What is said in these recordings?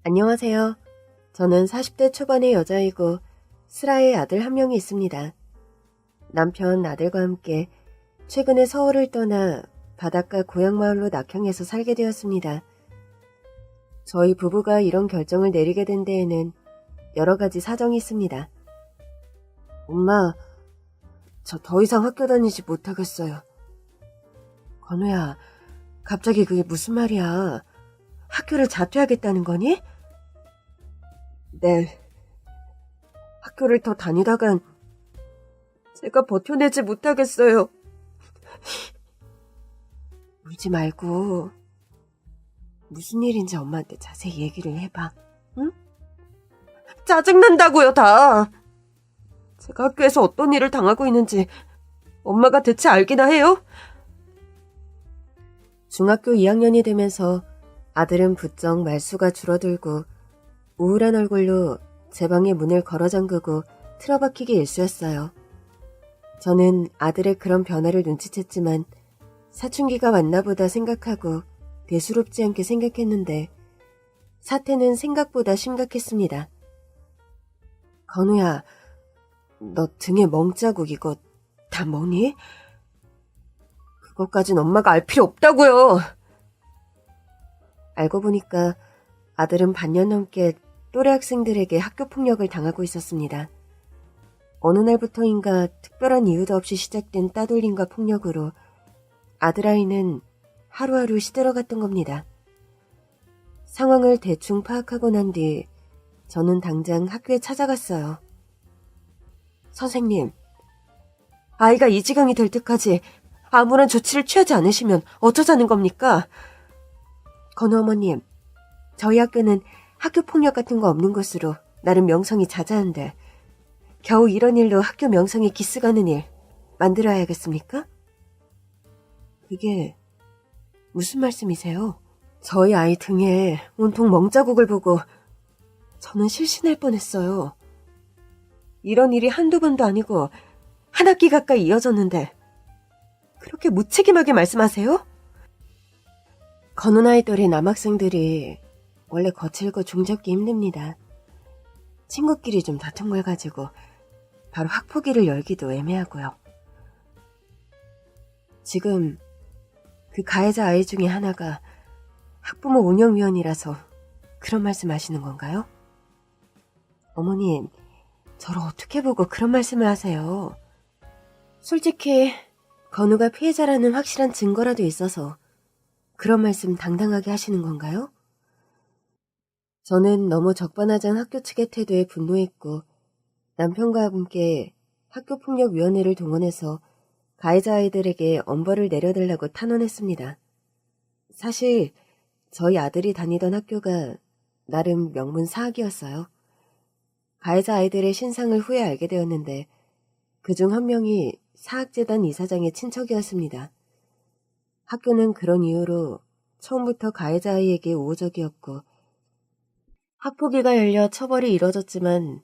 안녕하세요. 저는 40대 초반의 여자이고 슬아의 아들 한 명이 있습니다. 남편, 아들과 함께 최근에 서울을 떠나 바닷가 고향마을로 낙향해서 살게 되었습니다. 저희 부부가 이런 결정을 내리게 된 데에는 여러 가지 사정이 있습니다. 엄마, 저 더 이상 학교 다니지 못하겠어요. 건우야, 갑자기 그게 무슨 말이야? 학교를 자퇴하겠다는 거니? 네. 학교를 더 다니다간 제가 버텨내지 못하겠어요. 울지 말고 무슨 일인지 엄마한테 자세히 얘기를 해봐. 응? 짜증난다고요, 다. 제가 학교에서 어떤 일을 당하고 있는지 엄마가 대체 알기나 해요? 중학교 2학년이 되면서 아들은 부쩍 말수가 줄어들고 우울한 얼굴로 제 방의 문을 걸어 잠그고 틀어박히기 일쑤였어요. 저는 아들의 그런 변화를 눈치챘지만 사춘기가 왔나 보다 생각하고 대수롭지 않게 생각했는데 사태는 생각보다 심각했습니다. 건우야, 너 등에 멍자국 이거 다 뭐니? 그것까진 엄마가 알 필요 없다고요. 알고 보니까 아들은 반년 넘게 또래 학생들에게 학교 폭력을 당하고 있었습니다. 어느 날부터인가 특별한 이유도 없이 시작된 따돌림과 폭력으로 아들아이는 하루하루 시들어갔던 겁니다. 상황을 대충 파악하고 난 뒤 저는 당장 학교에 찾아갔어요. 선생님, 아이가 이 지경이 될 때까지 아무런 조치를 취하지 않으시면 어쩌자는 겁니까? 건우 어머님, 저희 학교는 학교 폭력 같은 거 없는 곳으로 나름 명성이 자자한데 겨우 이런 일로 학교 명성이 기스가는 일 만들어야겠습니까? 그게 무슨 말씀이세요? 저희 아이 등에 온통 멍자국을 보고 저는 실신할 뻔했어요. 이런 일이 한두 번도 아니고 한 학기 가까이 이어졌는데 그렇게 무책임하게 말씀하세요? 건우 나이 또래 남학생들이 원래 거칠고 종잡기 힘듭니다. 친구끼리 좀 다툰 걸 가지고 바로 학폭위를 열기도 애매하고요. 지금 그 가해자 아이 중에 하나가 학부모 운영위원이라서 그런 말씀 하시는 건가요? 어머님, 저를 어떻게 보고 그런 말씀을 하세요? 솔직히 건우가 피해자라는 확실한 증거라도 있어서 그런 말씀 당당하게 하시는 건가요? 저는 너무 적반하장 학교 측의 태도에 분노했고 남편과 함께 학교폭력위원회를 동원해서 가해자 아이들에게 엄벌을 내려달라고 탄원했습니다. 사실 저희 아들이 다니던 학교가 나름 명문 사학이었어요. 가해자 아이들의 신상을 후에 알게 되었는데 그중 한 명이 사학재단 이사장의 친척이었습니다. 학교는 그런 이유로 처음부터 가해자 아이에게 우호적이었고 학폭위가 열려 처벌이 이뤄졌지만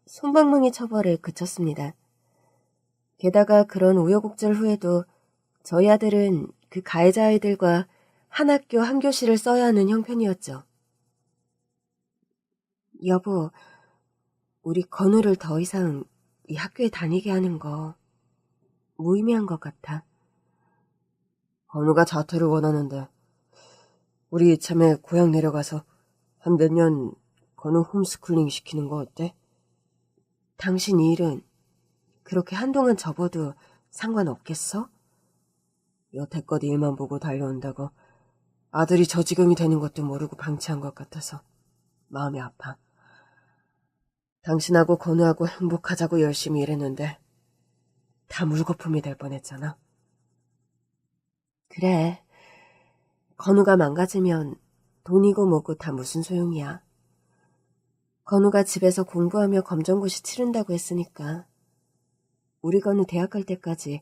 솜방망이 처벌에 그쳤습니다. 게다가 그런 우여곡절 후에도 저희 아들은 그 가해자 아이들과 한 학교 한 교실을 써야 하는 형편이었죠. 여보, 우리 건우를 더 이상 이 학교에 다니게 하는 거 무의미한 것 같아. 건우가 자퇴를 원하는데 우리 이참에 고향 내려가서 한 몇 년 건우 홈스쿨링 시키는 거 어때? 당신 이 일은 그렇게 한동안 접어도 상관없겠어? 여태껏 일만 보고 달려온다고 아들이 저 지경이 되는 것도 모르고 방치한 것 같아서 마음이 아파. 당신하고 건우하고 행복하자고 열심히 일했는데 다 물거품이 될 뻔했잖아. 그래, 건우가 망가지면 돈이고 뭐고 다 무슨 소용이야. 건우가 집에서 공부하며 검정고시 치른다고 했으니까 우리 건우 대학 갈 때까지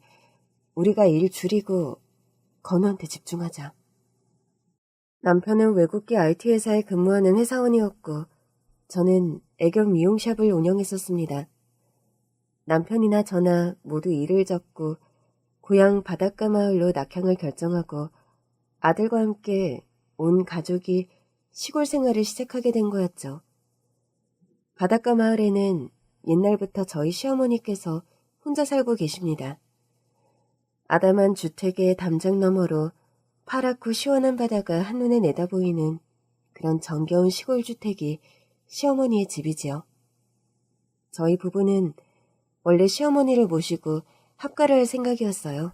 우리가 일 줄이고 건우한테 집중하자. 남편은 외국계 IT 회사에 근무하는 회사원이었고 저는 애견 미용샵을 운영했었습니다. 남편이나 저나 모두 일을 접고 고향 바닷가 마을로 낙향을 결정하고 아들과 함께 온 가족이 시골 생활을 시작하게 된 거였죠. 바닷가 마을에는 옛날부터 저희 시어머니께서 혼자 살고 계십니다. 아담한 주택의 담장 너머로 파랗고 시원한 바다가 한눈에 내다보이는 그런 정겨운 시골 주택이 시어머니의 집이지요. 저희 부부는 원래 시어머니를 모시고 합가를 할 생각이었어요.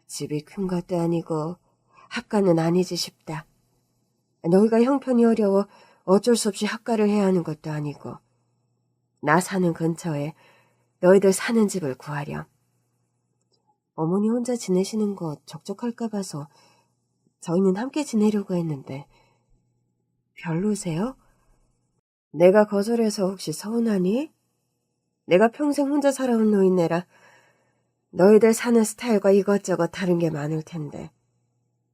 집이 큰 것도 아니고 합가는 아니지 싶다. 너희가 형편이 어려워 어쩔 수 없이 합가를 해야 하는 것도 아니고 나 사는 근처에 너희들 사는 집을 구하렴. 어머니 혼자 지내시는 거 적적할까 봐서 저희는 함께 지내려고 했는데 별로세요? 내가 거절해서 혹시 서운하니? 내가 평생 혼자 살아온 노인네라 너희들 사는 스타일과 이것저것 다른 게 많을 텐데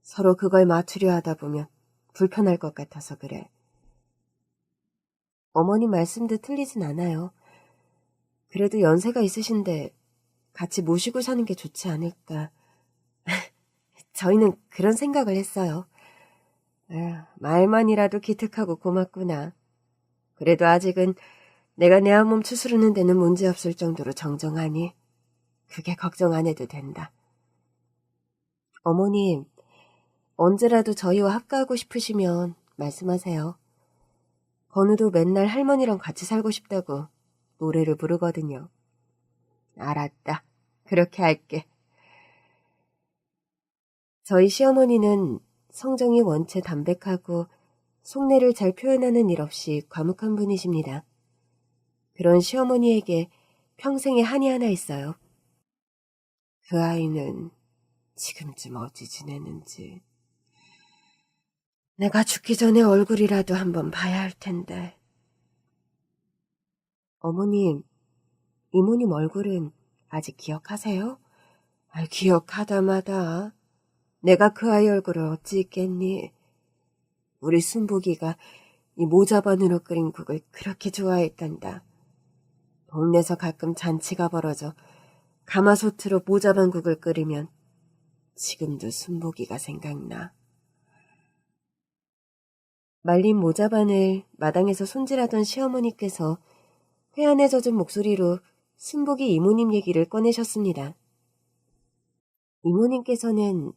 서로 그걸 맞추려 하다 보면 불편할 것 같아서 그래. 어머니 말씀도 틀리진 않아요. 그래도 연세가 있으신데 같이 모시고 사는 게 좋지 않을까. 저희는 그런 생각을 했어요. 말만이라도 기특하고 고맙구나. 그래도 아직은 내가 내 한 몸 추스르는 데는 문제없을 정도로 정정하니 그게 걱정 안 해도 된다. 어머님, 언제라도 저희와 합가하고 싶으시면 말씀하세요. 건우도 맨날 할머니랑 같이 살고 싶다고 노래를 부르거든요. 알았다. 그렇게 할게. 저희 시어머니는 성정이 원체 담백하고 속내를 잘 표현하는 일 없이 과묵한 분이십니다. 그런 시어머니에게 평생에 한이 하나 있어요. 그 아이는 지금쯤 어찌 지내는지. 내가 죽기 전에 얼굴이라도 한번 봐야 할 텐데. 어머님, 이모님 얼굴은 아직 기억하세요? 기억하다마다. 내가 그 아이 얼굴을 어찌 잊겠니? 우리 순복이가 이 모자반으로 끓인 국을 그렇게 좋아했단다. 동네에서 가끔 잔치가 벌어져 가마솥으로 모자반 국을 끓이면 지금도 순복이가 생각나. 말린 모자반을 마당에서 손질하던 시어머니께서 회한에 젖은 목소리로 순복이 이모님 얘기를 꺼내셨습니다. 이모님께서는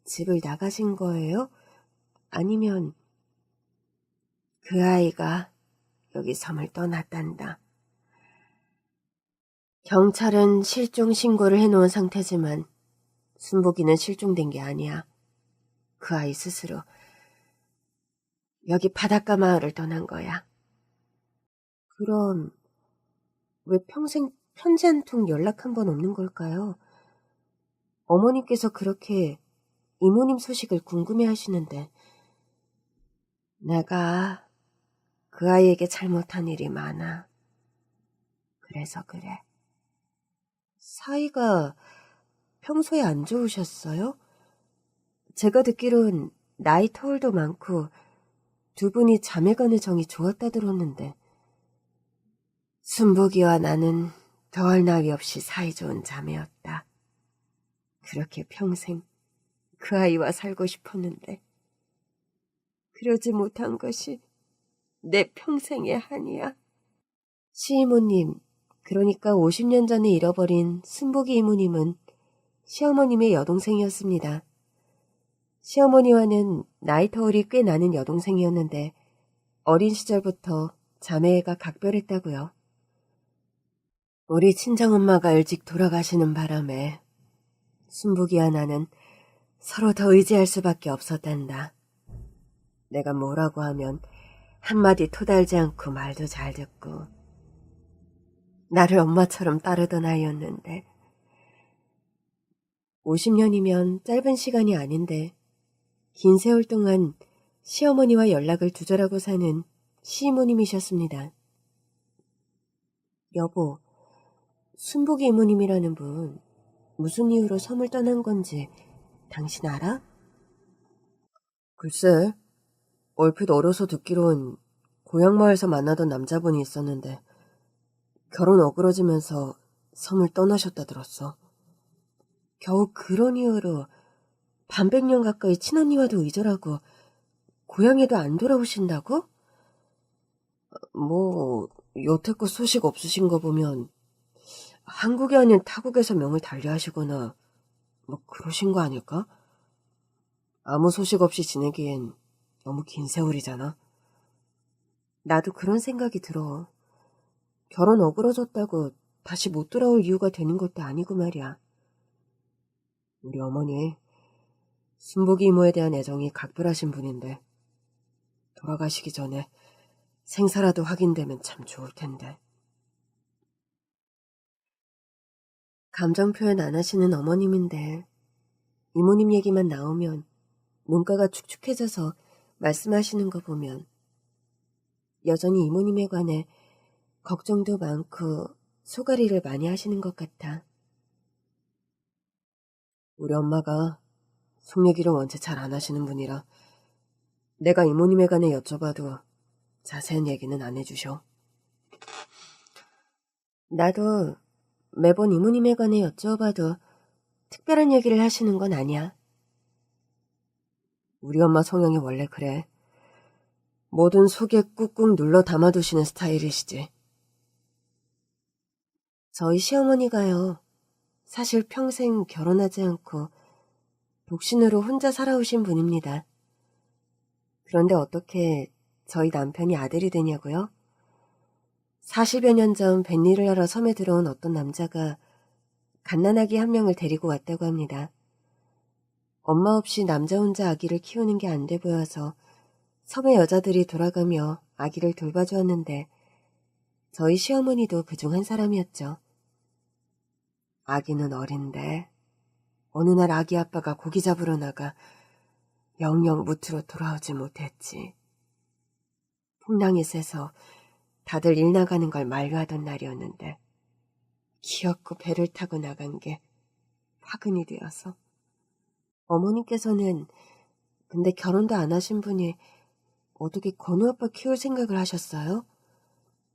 집을 나가신 거예요? 아니면 그 아이가 여기 섬을 떠났단다. 경찰은 실종 신고를 해놓은 상태지만 순복이는 실종된 게 아니야. 그 아이 스스로 여기 바닷가 마을을 떠난 거야. 그럼 왜 평생 편지 한 통 연락 한 번 없는 걸까요? 어머님께서 그렇게 이모님 소식을 궁금해 하시는데 내가 그 아이에게 잘못한 일이 많아. 그래서 그래. 사이가 평소에 안 좋으셨어요? 제가 듣기론 나이 터울도 많고 두 분이 자매간의 정이 좋았다 들었는데 순복이와 나는 더할 나위 없이 사이좋은 자매였다. 그렇게 평생 그 아이와 살고 싶었는데 그러지 못한 것이 내 평생의 한이야. 시이모님, 그러니까 50년 전에 잃어버린 순복이 이모님은 시어머님의 여동생이었습니다. 시어머니와는 나이 터울이 꽤 나는 여동생이었는데 어린 시절부터 자매가 각별했다고요. 우리 친정엄마가 일찍 돌아가시는 바람에 순복이와 나는 서로 더 의지할 수밖에 없었단다. 내가 뭐라고 하면 한마디 토달지 않고 말도 잘 듣고 나를 엄마처럼 따르던 아이였는데 50년이면 짧은 시간이 아닌데 긴 세월 동안 시어머니와 연락을 두절하고 사는 시이모님이셨습니다. 여보, 순복이 이모님이라는 분 무슨 이유로 섬을 떠난 건지 당신 알아? 글쎄, 얼핏 어려서 듣기론 고향마을에서 만나던 남자분이 있었는데 결혼 어그러지면서 섬을 떠나셨다 들었어. 겨우 그런 이유로 반백년 가까이 친언니와도 의절하고 고향에도 안 돌아오신다고? 뭐, 여태껏 소식 없으신 거 보면 한국이 아닌 타국에서 명을 달리하시거나 뭐 그러신 거 아닐까? 아무 소식 없이 지내기엔 너무 긴 세월이잖아. 나도 그런 생각이 들어. 결혼 어그러졌다고 다시 못 돌아올 이유가 되는 것도 아니고 말이야. 우리 어머니, 순복이 이모에 대한 애정이 각별하신 분인데 돌아가시기 전에 생사라도 확인되면 참 좋을 텐데. 감정 표현 안 하시는 어머님인데 이모님 얘기만 나오면 눈가가 축축해져서 말씀하시는 거 보면 여전히 이모님에 관해 걱정도 많고 소가리를 많이 하시는 것 같아. 우리 엄마가 속 얘기를 원체 잘 안 하시는 분이라 내가 이모님에 관해 여쭤봐도 자세한 얘기는 안 해주셔. 나도 매번 이모님에 관해 여쭤봐도 특별한 얘기를 하시는 건 아니야. 우리 엄마 성향이 원래 그래. 뭐든 속에 꾹꾹 눌러 담아두시는 스타일이시지. 저희 시어머니가요. 사실 평생 결혼하지 않고 독신으로 혼자 살아오신 분입니다. 그런데 어떻게 저희 남편이 아들이 되냐고요? 40여 년 전 뱃일을 하러 섬에 들어온 어떤 남자가 갓난아기 한 명을 데리고 왔다고 합니다. 엄마 없이 남자 혼자 아기를 키우는 게 안 돼 보여서 섬의 여자들이 돌아가며 아기를 돌봐주었는데 저희 시어머니도 그중 한 사람이었죠. 아기는 어린데 어느 날 아기 아빠가 고기 잡으러 나가 영영 무트로 돌아오지 못했지. 풍랑이 세서 다들 일 나가는 걸 만류하던 날이었는데 기어코 배를 타고 나간 게 화근이 되어서. 어머니께서는 근데 결혼도 안 하신 분이 어떻게 건우 아빠 키울 생각을 하셨어요?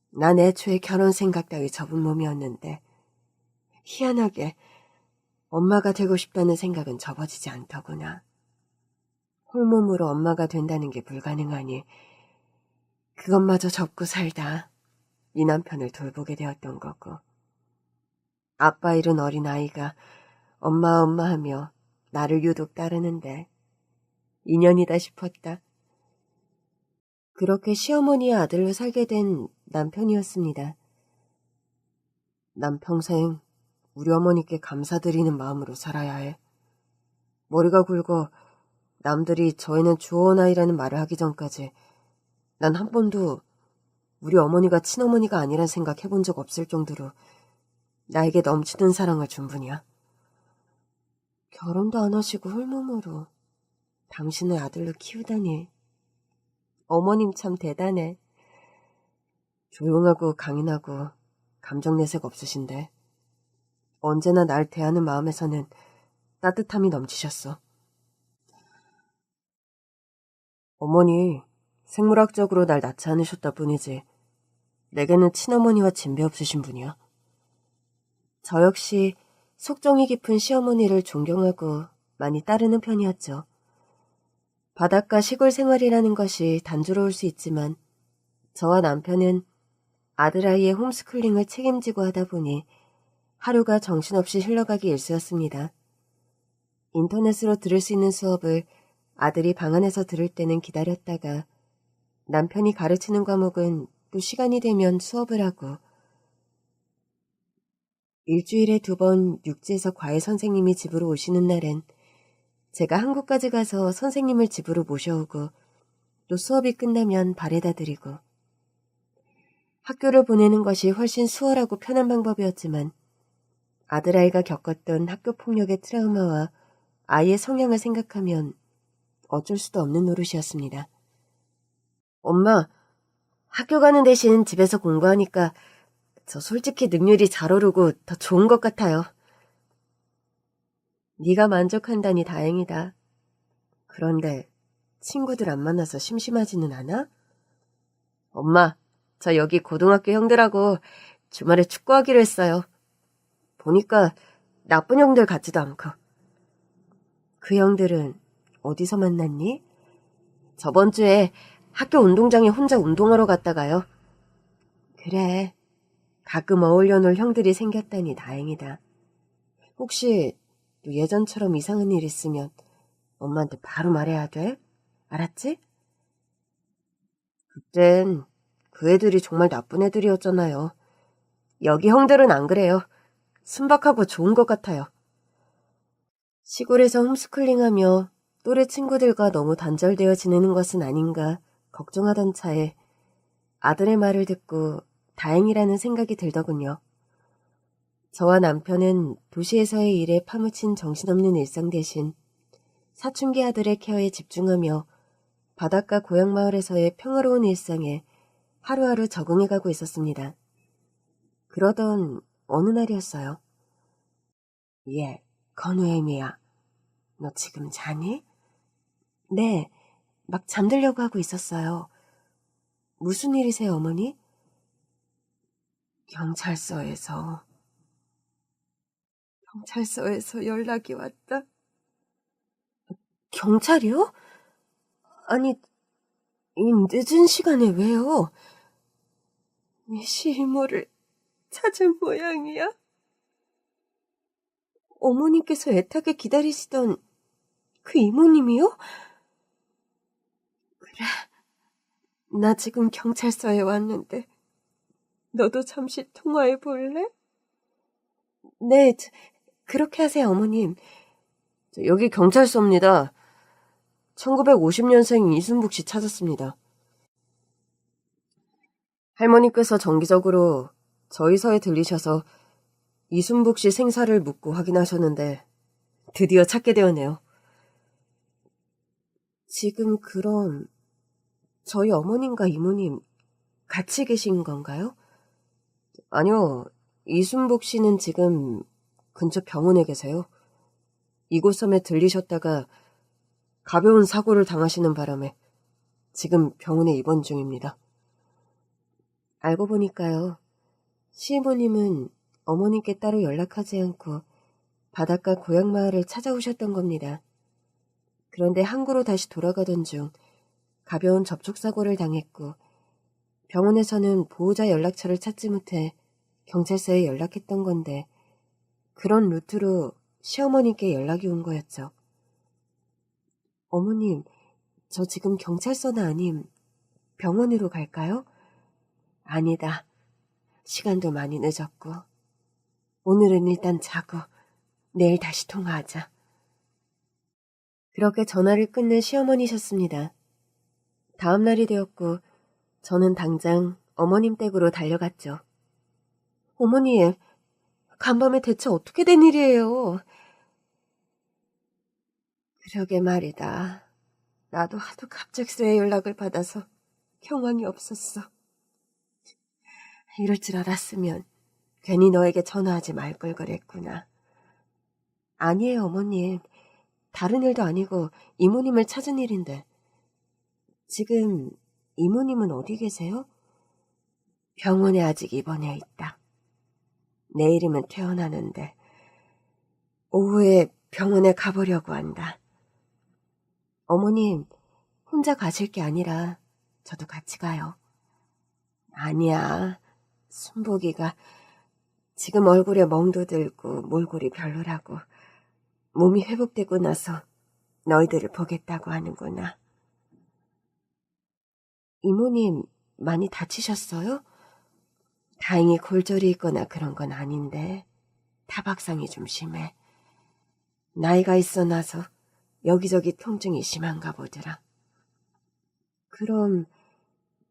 난 애초에 결혼 생각 따위 접은 몸이었는데 희한하게 엄마가 되고 싶다는 생각은 접어지지 않더구나. 홀몸으로 엄마가 된다는 게 불가능하니 그것마저 접고 살다 이 남편을 돌보게 되었던 거고. 아빠 잃은 어린 아이가 엄마 엄마 하며 나를 유독 따르는데 인연이다 싶었다. 그렇게 시어머니의 아들로 살게 된 남편이었습니다. 난 평생 우리 어머니께 감사드리는 마음으로 살아야 해. 머리가 굵어 남들이 저희는 주워온 아이라는 말을 하기 전까지 난 한 번도 우리 어머니가 친어머니가 아니란 생각 해본 적 없을 정도로 나에게 넘치는 사랑을 준 분이야. 결혼도 안 하시고 홀몸으로 당신을 아들로 키우다니. 어머님 참 대단해. 조용하고 강인하고 감정 내색 없으신데 언제나 날 대하는 마음에서는 따뜻함이 넘치셨어. 어머니 생물학적으로 날 낳지 않으셨다 뿐이지 내게는 친어머니와 진배 없으신 분이야. 저 역시 속정이 깊은 시어머니를 존경하고 많이 따르는 편이었죠. 바닷가 시골 생활이라는 것이 단조로울 수 있지만 저와 남편은 아들아이의 홈스쿨링을 책임지고 하다 보니 하루가 정신없이 흘러가기 일쑤였습니다. 인터넷으로 들을 수 있는 수업을 아들이 방 안에서 들을 때는 기다렸다가 남편이 가르치는 과목은 또 시간이 되면 수업을 하고 일주일에 2번 육지에서 과외 선생님이 집으로 오시는 날엔 제가 한국까지 가서 선생님을 집으로 모셔오고 또 수업이 끝나면 발에다 드리고. 학교를 보내는 것이 훨씬 수월하고 편한 방법이었지만 아들아이가 겪었던 학교 폭력의 트라우마와 아이의 성향을 생각하면 어쩔 수도 없는 노릇이었습니다. 엄마, 학교 가는 대신 집에서 공부하니까 저 솔직히 능률이 잘 오르고 더 좋은 것 같아요. 네가 만족한다니 다행이다. 그런데 친구들 안 만나서 심심하지는 않아? 엄마, 저 여기 고등학교 형들하고 주말에 축구하기로 했어요. 보니까 나쁜 형들 같지도 않고. 그 형들은 어디서 만났니? 저번 주에 학교 운동장에 혼자 운동하러 갔다가요. 그래. 가끔 어울려 놀 형들이 생겼다니 다행이다. 혹시 또 예전처럼 이상한 일 있으면 엄마한테 바로 말해야 돼? 알았지? 그땐 그 애들이 정말 나쁜 애들이었잖아요. 여기 형들은 안 그래요. 순박하고 좋은 것 같아요. 시골에서 홈스쿨링하며 또래 친구들과 너무 단절되어 지내는 것은 아닌가 걱정하던 차에 아들의 말을 듣고 다행이라는 생각이 들더군요. 저와 남편은 도시에서의 일에 파묻힌 정신없는 일상 대신 사춘기 아들의 케어에 집중하며 바닷가 고향마을에서의 평화로운 일상에 하루하루 적응해가고 있었습니다. 그러던 어느 날이었어요. 예, 건우애미야. 너 지금 자니? 네, 막 잠들려고 하고 있었어요. 무슨 일이세요, 어머니? 경찰서에서 연락이 왔다. 경찰이요? 아니, 이 늦은 시간에 왜요? 시모를 찾은 모양이야? 어머님께서 애타게 기다리시던 그 이모님이요? 그래, 나 지금 경찰서에 왔는데 너도 잠시 통화해 볼래? 네, 그렇게 하세요, 어머님. 여기 경찰서입니다. 1950년생 이순북 씨 찾았습니다. 할머니께서 정기적으로 저희 서에 들리셔서 이순북 씨 생사를 묻고 확인하셨는데 드디어 찾게 되었네요. 지금 그럼 저희 어머님과 이모님 같이 계신 건가요? 아니요. 이순복 씨는 지금 근처 병원에 계세요. 이곳 섬에 들리셨다가 가벼운 사고를 당하시는 바람에 지금 병원에 입원 중입니다. 알고 보니까요. 시부모님은 어머님께 따로 연락하지 않고 바닷가 고향마을을 찾아오셨던 겁니다. 그런데 항구로 다시 돌아가던 중 가벼운 접촉사고를 당했고 병원에서는 보호자 연락처를 찾지 못해 경찰서에 연락했던 건데 그런 루트로 시어머니께 연락이 온 거였죠. 어머님, 저 지금 경찰서나 아님 병원으로 갈까요? 아니다. 시간도 많이 늦었고 오늘은 일단 자고 내일 다시 통화하자. 그렇게 전화를 끊는 시어머니셨습니다. 다음 날이 되었고 저는 당장 어머님 댁으로 달려갔죠. 어머니, 간밤에 대체 어떻게 된 일이에요? 그러게 말이다. 나도 하도 갑작스레 연락을 받아서 경황이 없었어. 이럴 줄 알았으면 괜히 너에게 전화하지 말 걸 그랬구나. 아니에요, 어머님. 다른 일도 아니고 이모님을 찾은 일인데. 지금 이모님은 어디 계세요? 병원에 아직 입원해 있다. 내일이면 퇴원하는데 오후에 병원에 가보려고 한다. 어머님, 혼자 가실 게 아니라 저도 같이 가요. 아니야. 순복이가 지금 얼굴에 멍도 들고 몰골이 별로라고 몸이 회복되고 나서 너희들을 보겠다고 하는구나. 이모님 많이 다치셨어요? 다행히 골절이 있거나 그런 건 아닌데 타박상이 좀 심해. 나이가 있어 나서 여기저기 통증이 심한가 보더라. 그럼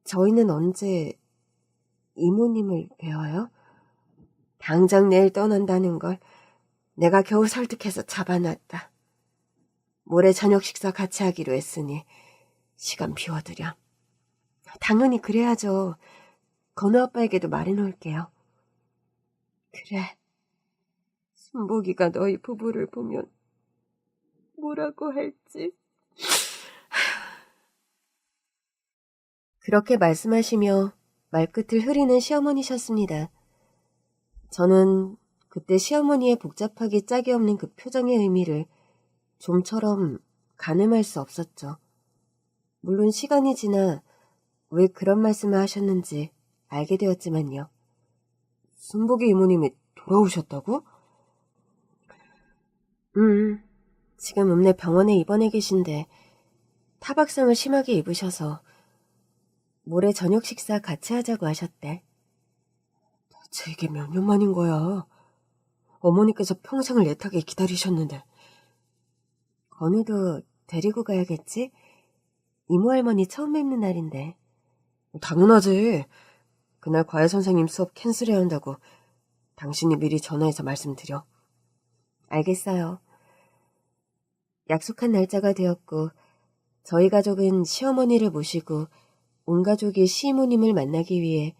저희는 언제 이모님을 뵈어요? 당장 내일 떠난다는 걸 내가 겨우 설득해서 잡아놨다. 모레 저녁 식사 같이 하기로 했으니 시간 비워드려. 당연히 그래야죠. 건우 아빠에게도 말해놓을게요. 그래. 순복이가 너희 부부를 보면 뭐라고 할지. 그렇게 말씀하시며 말끝을 흐리는 시어머니셨습니다. 저는 그때 시어머니의 복잡하기 짝이 없는 그 표정의 의미를 좀처럼 가늠할 수 없었죠. 물론 시간이 지나 왜 그런 말씀을 하셨는지 알게 되었지만요. 순복이 이모님이 돌아오셨다고? 지금 읍내 병원에 입원해 계신데 타박상을 심하게 입으셔서 모레 저녁 식사 같이 하자고 하셨대. 대체 이게 몇 년 만인 거야? 어머니께서 평생을 애타게 기다리셨는데. 건우도 데리고 가야겠지? 이모 할머니 처음 뵙는 날인데. 당연하지. 그날 과외 선생님 수업 캔슬해야 한다고 당신이 미리 전화해서 말씀드려. 알겠어요. 약속한 날짜가 되었고 저희 가족은 시어머니를 모시고 온 가족이 시이모님을 만나기 위해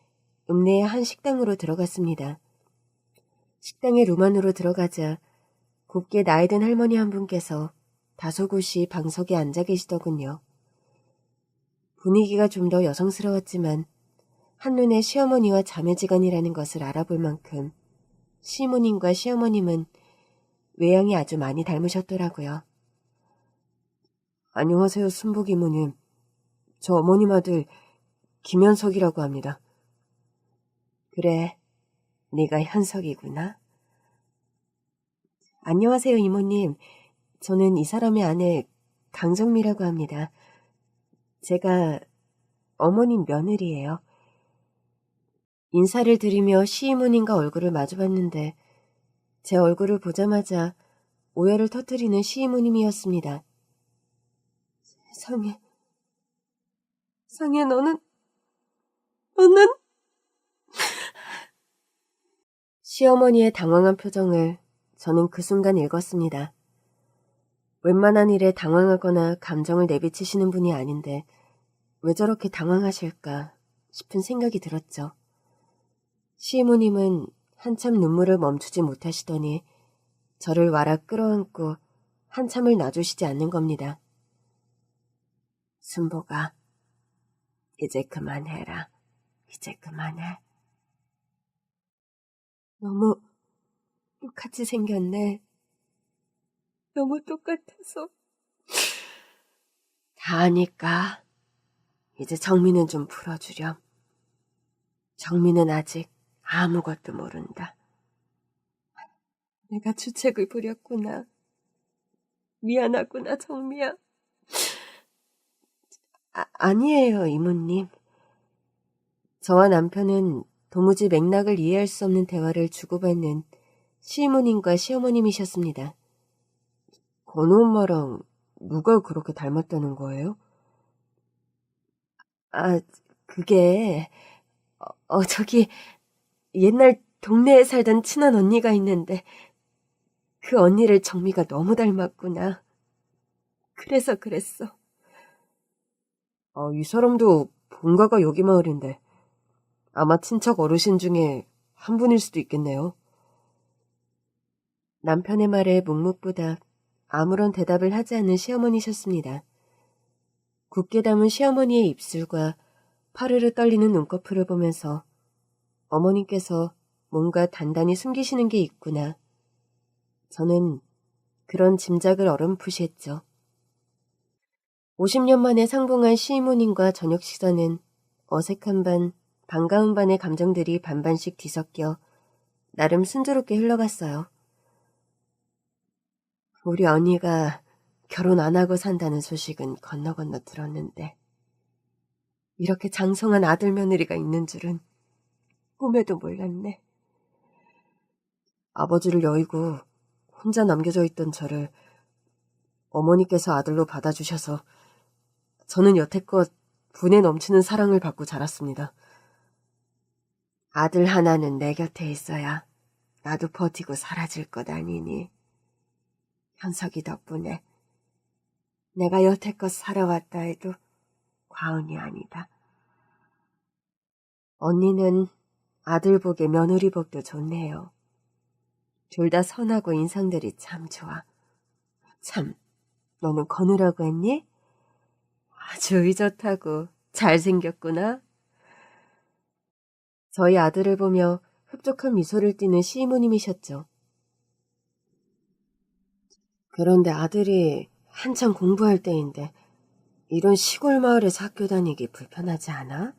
읍내의 한 식당으로 들어갔습니다. 식당의 룸 안으로 들어가자 곱게 나이든 할머니 한 분께서 다소곳이 방석에 앉아 계시더군요. 분위기가 좀 더 여성스러웠지만 한눈에 시어머니와 자매지간이라는 것을 알아볼 만큼 시모님과 시어머님은 외양이 아주 많이 닮으셨더라고요. 안녕하세요, 순복 이모님. 저 어머님 아들 김현석이라고 합니다. 그래, 네가 현석이구나. 안녕하세요, 이모님. 저는 이 사람의 아내 강정미라고 합니다. 제가 어머님 며느리예요. 인사를 드리며 시이모님과 얼굴을 마주봤는데 제 얼굴을 보자마자 오해를 터뜨리는 시이모님이었습니다. 세상에 너는 시어머니의 당황한 표정을 저는 그 순간 읽었습니다. 웬만한 일에 당황하거나 감정을 내비치시는 분이 아닌데 왜 저렇게 당황하실까 싶은 생각이 들었죠. 시이모님은 한참 눈물을 멈추지 못하시더니 저를 와락 끌어안고 한참을 놔주시지 않는 겁니다. 순복아, 이제 그만해라. 이제 그만해. 너무 똑같이 생겼네. 너무 똑같아서. 다 아니까 이제 정민은 좀 풀어주렴. 정민은 아직 아무것도 모른다. 내가 주책을 부렸구나. 미안하구나, 정미야. 아니에요, 이모님. 저와 남편은 도무지 맥락을 이해할 수 없는 대화를 주고받는 시이모님과 시어머님이셨습니다. 건우 엄마랑 누가 그렇게 닮았다는 거예요? 그게 저기 옛날 동네에 살던 친한 언니가 있는데 그 언니를 정미가 너무 닮았구나. 그래서 그랬어. 이 사람도 본가가 여기 마을인데 아마 친척 어르신 중에 한 분일 수도 있겠네요. 남편의 말에 묵묵부답 아무런 대답을 하지 않는 시어머니셨습니다. 굳게 담은 시어머니의 입술과 파르르 떨리는 눈꺼풀을 보면서 어머님께서 뭔가 단단히 숨기시는 게 있구나. 저는 그런 짐작을 어렴풋이 했죠. 50년 만에 상봉한 시이모님과 저녁 식사는 어색한 반, 반가운 반의 감정들이 반반씩 뒤섞여 나름 순조롭게 흘러갔어요. 우리 언니가 결혼 안 하고 산다는 소식은 건너 들었는데 이렇게 장성한 아들 며느리가 있는 줄은 꿈에도 몰랐네. 아버지를 여의고 혼자 남겨져 있던 저를 어머니께서 아들로 받아주셔서 저는 여태껏 분에 넘치는 사랑을 받고 자랐습니다. 아들 하나는 내 곁에 있어야 나도 버티고 사라질 것 아니니. 현석이 덕분에 내가 여태껏 살아왔다 해도 과언이 아니다. 언니는 아들 복에 며느리 복도 좋네요. 둘 다 선하고 인상들이 참 좋아. 참, 너는 건우라고 했니? 아주 의젓하고 잘생겼구나. 저희 아들을 보며 흡족한 미소를 띠는 시이모님이셨죠. 그런데 아들이 한참 공부할 때인데 이런 시골 마을에서 학교 다니기 불편하지 않아?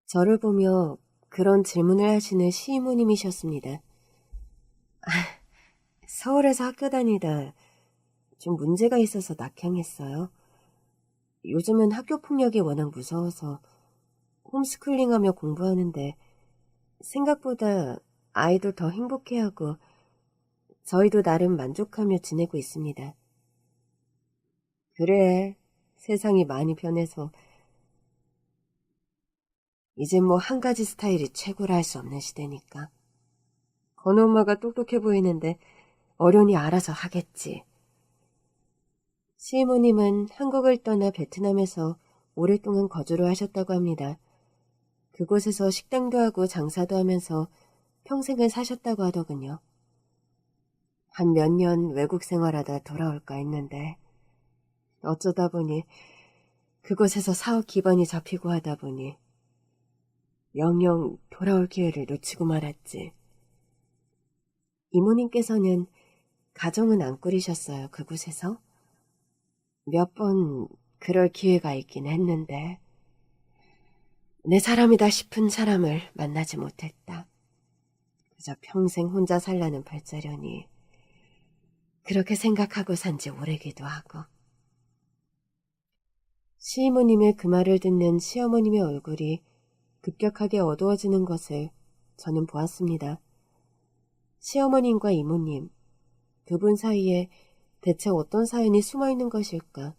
저를 보며 그런 질문을 하시는 시이모님이셨습니다. 서울에서 학교 다니다 좀 문제가 있어서 낙향했어요. 요즘은 학교 폭력이 워낙 무서워서 홈스쿨링하며 공부하는데 생각보다 아이도 더 행복해하고 저희도 나름 만족하며 지내고 있습니다. 그래, 세상이 많이 변해서 이젠 뭐 한 가지 스타일이 최고라 할 수 없는 시대니까. 건우 엄마가 똑똑해 보이는데 어련히 알아서 하겠지. 시이모님은 한국을 떠나 베트남에서 오랫동안 거주를 하셨다고 합니다. 그곳에서 식당도 하고 장사도 하면서 평생을 사셨다고 하더군요. 한 몇 년 외국 생활하다 돌아올까 했는데 어쩌다 보니 그곳에서 사업 기반이 잡히고 하다 보니 영영 돌아올 기회를 놓치고 말았지. 이모님께서는 가정은 안 꾸리셨어요, 그곳에서? 몇 번 그럴 기회가 있긴 했는데 내 사람이다 싶은 사람을 만나지 못했다. 그저 평생 혼자 살라는 발자련이 그렇게 생각하고 산 지 오래기도 하고. 시이모님의 그 말을 듣는 시어머님의 얼굴이 급격하게 어두워지는 것을 저는 보았습니다. 시어머님과 이모님, 두 분 사이에 대체 어떤 사연이 숨어있는 것일까?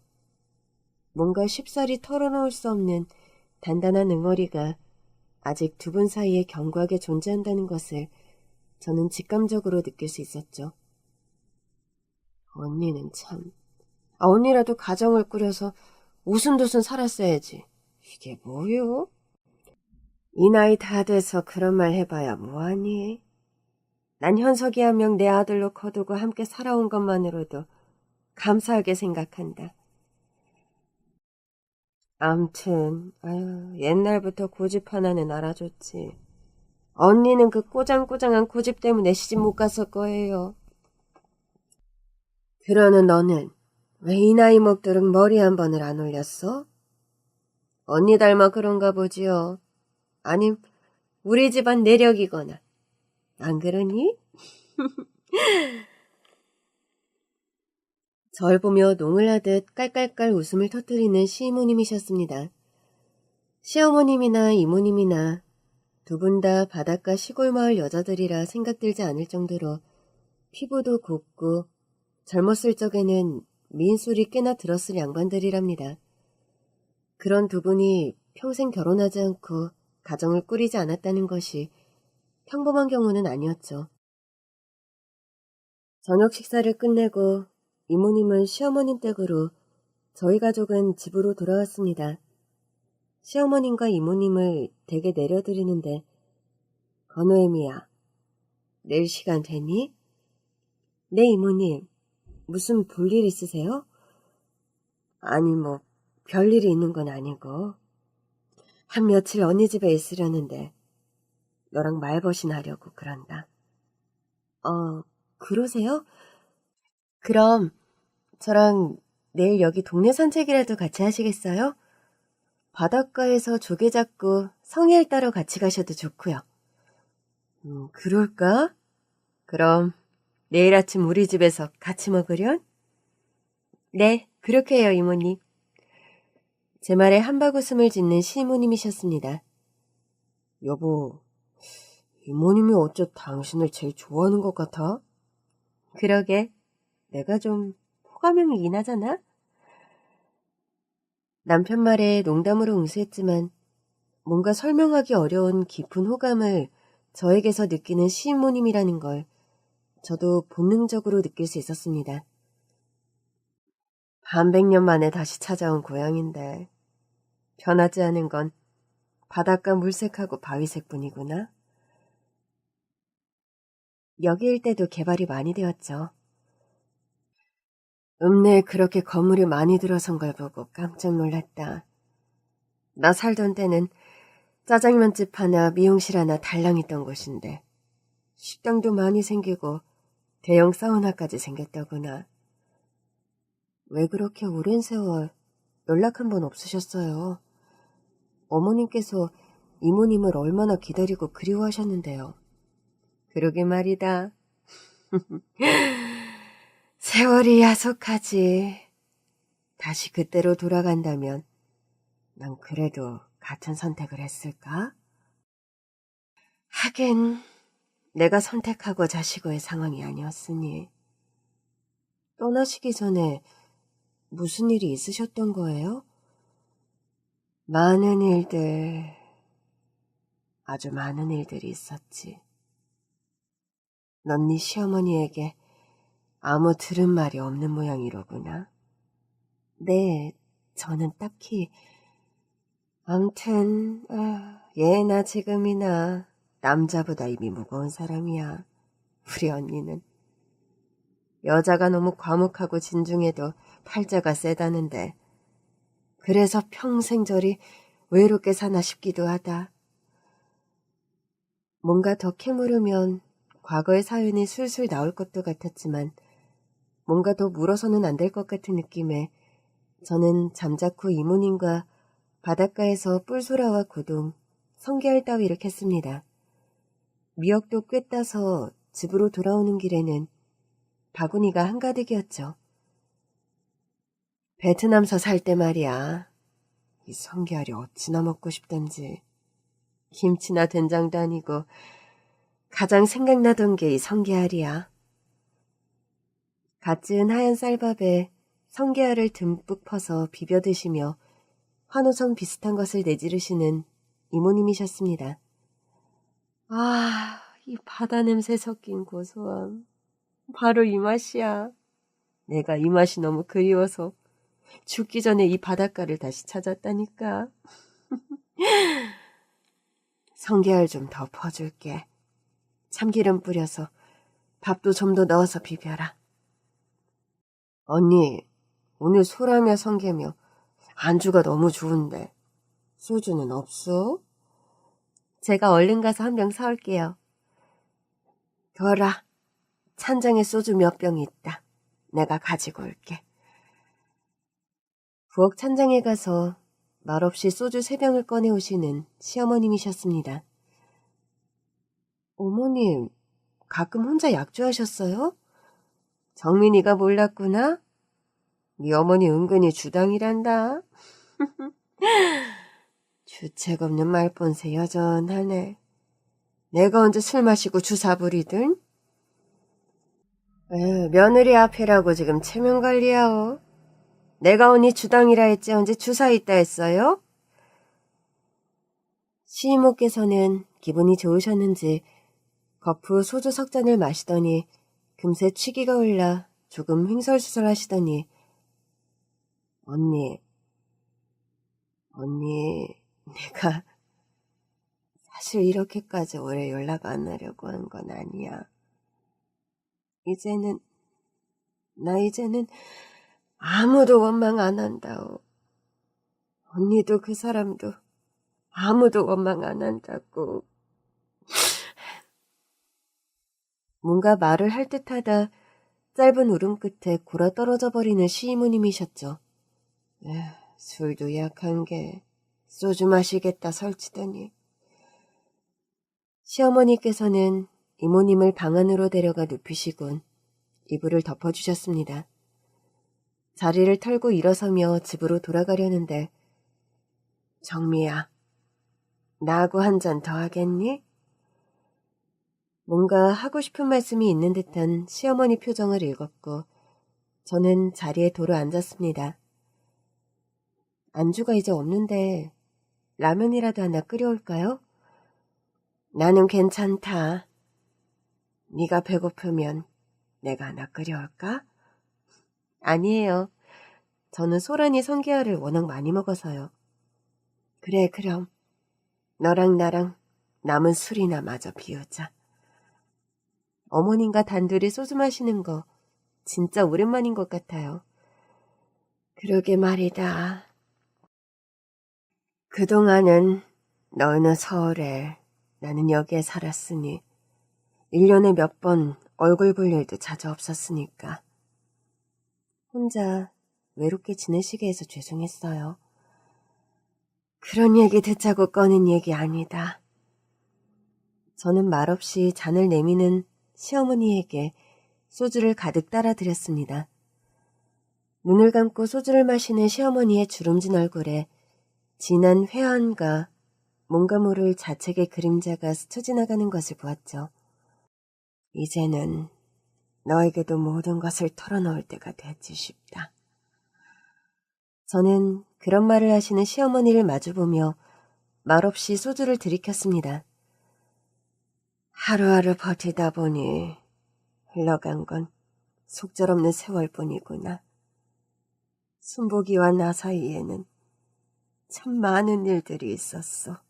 뭔가 쉽사리 털어놓을 수 없는 단단한 응어리가 아직 두 분 사이에 견고하게 존재한다는 것을 저는 직감적으로 느낄 수 있었죠. 언니는 참... 언니라도 가정을 꾸려서 우순도순 살았어야지. 이게 뭐요? 이 나이 다 돼서 그런 말 해봐야 뭐하니? 난 현석이 한 명 내 아들로 거두고 함께 살아온 것만으로도 감사하게 생각한다. 암튼 아유, 옛날부터 고집 하나는 알아줬지. 언니는 그 꼬장꼬장한 고집 때문에 시집 못 갔을 거예요. 그러는 너는 왜 이 나이 먹도록 머리 한 번을 안 올렸어? 언니 닮아 그런가 보지요. 아님 우리 집안 내력이거나. 안 그러니? 절 보며 농을 하듯 깔깔깔 웃음을 터뜨리는 시이모님이셨습니다. 시어머님이나 이모님이나 두 분 다 바닷가 시골 마을 여자들이라 생각들지 않을 정도로 피부도 곱고 젊었을 적에는 미인 소리 꽤나 들었을 양반들이랍니다. 그런 두 분이 평생 결혼하지 않고 가정을 꾸리지 않았다는 것이 평범한 경우는 아니었죠. 저녁 식사를 끝내고 이모님은 시어머님 댁으로, 저희 가족은 집으로 돌아왔습니다. 시어머님과 이모님을 댁에 내려드리는데 건우애미야, 내일 시간 되니? 네 이모님, 무슨 볼일 있으세요? 아니 뭐 별일이 있는 건 아니고 한 며칠 언니 집에 있으려는데 너랑 말벗이나 하려고 그런다. 그러세요? 그럼 저랑 내일 여기 동네 산책이라도 같이 하시겠어요? 바닷가에서 조개 잡고 성애를 따러 같이 가셔도 좋고요. 그럴까? 그럼 내일 아침 우리 집에서 같이 먹으련? 네, 그렇게 해요, 이모님. 제 말에 한바구음을 짓는 시이모님이셨습니다. 여보, 이모님이 어째 당신을 제일 좋아하는 것 같아? 그러게, 내가 좀 호감형이긴 하잖아? 남편 말에 농담으로 응수했지만 뭔가 설명하기 어려운 깊은 호감을 저에게서 느끼는 시이모님이라는 걸 저도 본능적으로 느낄 수 있었습니다. 반백년 만에 다시 찾아온 고향인데 변하지 않은 건 바닷가 물색하고 바위색뿐이구나. 여기 일대도 개발이 많이 되었죠. 읍내에 그렇게 건물이 많이 들어선 걸 보고 깜짝 놀랐다. 나 살던 때는 짜장면집 하나, 미용실 하나 달랑 있던 곳인데 식당도 많이 생기고 대형 사우나까지 생겼더구나. 왜 그렇게 오랜 세월 연락 한 번 없으셨어요? 어머님께서 이모님을 얼마나 기다리고 그리워하셨는데요. 그러게 말이다. 세월이 야속하지. 다시 그때로 돌아간다면 난 그래도 같은 선택을 했을까? 하긴 내가 선택하고 자시고의 상황이 아니었으니. 떠나시기 전에 무슨 일이 있으셨던 거예요? 많은 일들, 아주 많은 일들이 있었지. 넌 네 시어머니에게 아무 들은 말이 없는 모양이로구나. 네, 저는 딱히. 암튼 예나 지금이나 남자보다 입이 무거운 사람이야. 우리 언니는. 여자가 너무 과묵하고 진중해도 팔자가 세다는데 그래서 평생 저리 외롭게 사나 싶기도 하다. 뭔가 더 캐물으면 과거의 사연이 술술 나올 것도 같았지만 뭔가 더 물어서는 안 될 것 같은 느낌에 저는 잠자코 이모님과 바닷가에서 뿔소라와 고동, 성게알 따위를 캤습니다. 미역도 꽤 따서 집으로 돌아오는 길에는 바구니가 한가득이었죠. 베트남서 살 때 말이야. 이 성게알이 어찌나 먹고 싶던지. 김치나 된장도 아니고 가장 생각나던 게 이 성게알이야. 갓 지은 하얀 쌀밥에 성게알을 듬뿍 퍼서 비벼 드시며 환호성 비슷한 것을 내지르시는 이모님이셨습니다. 아, 이 바다 냄새 섞인 고소함. 바로 이 맛이야. 내가 이 맛이 너무 그리워서 죽기 전에 이 바닷가를 다시 찾았다니까. 성게알 좀 더 퍼줄게. 참기름 뿌려서 밥도 좀 더 넣어서 비벼라. 언니, 오늘 소라며 성게며 안주가 너무 좋은데 소주는 없어? 제가 얼른 가서 한 병 사올게요. 더라, 찬장에 소주 몇 병 있다. 내가 가지고 올게. 부엌 찬장에 가서 말없이 소주 3병을 꺼내오시는 시어머님이셨습니다. 어머님, 가끔 혼자 약주하셨어요? 정민이가 몰랐구나? 네 어머니 은근히 주당이란다. 주책 없는 말본새 여전하네. 내가 언제 술 마시고 주사 부리든? 며느리 앞이라고 지금 체면 관리하오. 내가 언니 주당이라 했지 언제 주사 있다 했어요? 시이모께서는 기분이 좋으셨는지 거푸 소주 석 잔을 마시더니 금세 취기가 올라 조금 횡설수설 하시더니 언니, 내가 사실 이렇게까지 오래 연락 안 하려고 한 건 아니야. 이제는 아무도 원망 안 한다오. 언니도 그 사람도 아무도 원망 안 한다고. 뭔가 말을 할 듯하다 짧은 울음 끝에 굴어떨어져 버리는 시이모님이셨죠. 술도 약한 게 소주 마시겠다 설치더니. 시어머니께서는 이모님을 방 안으로 데려가 눕히시곤 이불을 덮어주셨습니다. 자리를 털고 일어서며 집으로 돌아가려는데 정미야, 나하고 한 잔 더 하겠니? 뭔가 하고 싶은 말씀이 있는 듯한 시어머니 표정을 읽었고 저는 자리에 도로 앉았습니다. 안주가 이제 없는데 라면이라도 하나 끓여올까요? 나는 괜찮다. 네가 배고프면 내가 하나 끓여올까? 아니에요. 저는 소란이 성게알을 워낙 많이 먹어서요. 그래, 그럼 너랑 나랑 남은 술이나 마저 비우자. 어머님과 단둘이 소주 마시는 거 진짜 오랜만인 것 같아요. 그러게 말이다. 그동안은 너는 서울에, 나는 여기에 살았으니 1년에 몇 번 얼굴 볼 일도 자주 없었으니까. 혼자 외롭게 지내시게 해서 죄송했어요. 그런 얘기 듣자고 꺼낸 얘기 아니다. 저는 말없이 잔을 내미는 시어머니에게 소주를 가득 따라 드렸습니다. 눈을 감고 소주를 마시는 시어머니의 주름진 얼굴에 진한 회한과 뭔가 모를 자책의 그림자가 스쳐 지나가는 것을 보았죠. 이제는 너에게도 모든 것을 털어놓을 때가 됐지 싶다. 저는 그런 말을 하시는 시어머니를 마주보며 말없이 소주를 들이켰습니다. 하루하루 버티다 보니 흘러간 건 속절없는 세월뿐이구나. 순복이와 나 사이에는 참 많은 일들이 있었어.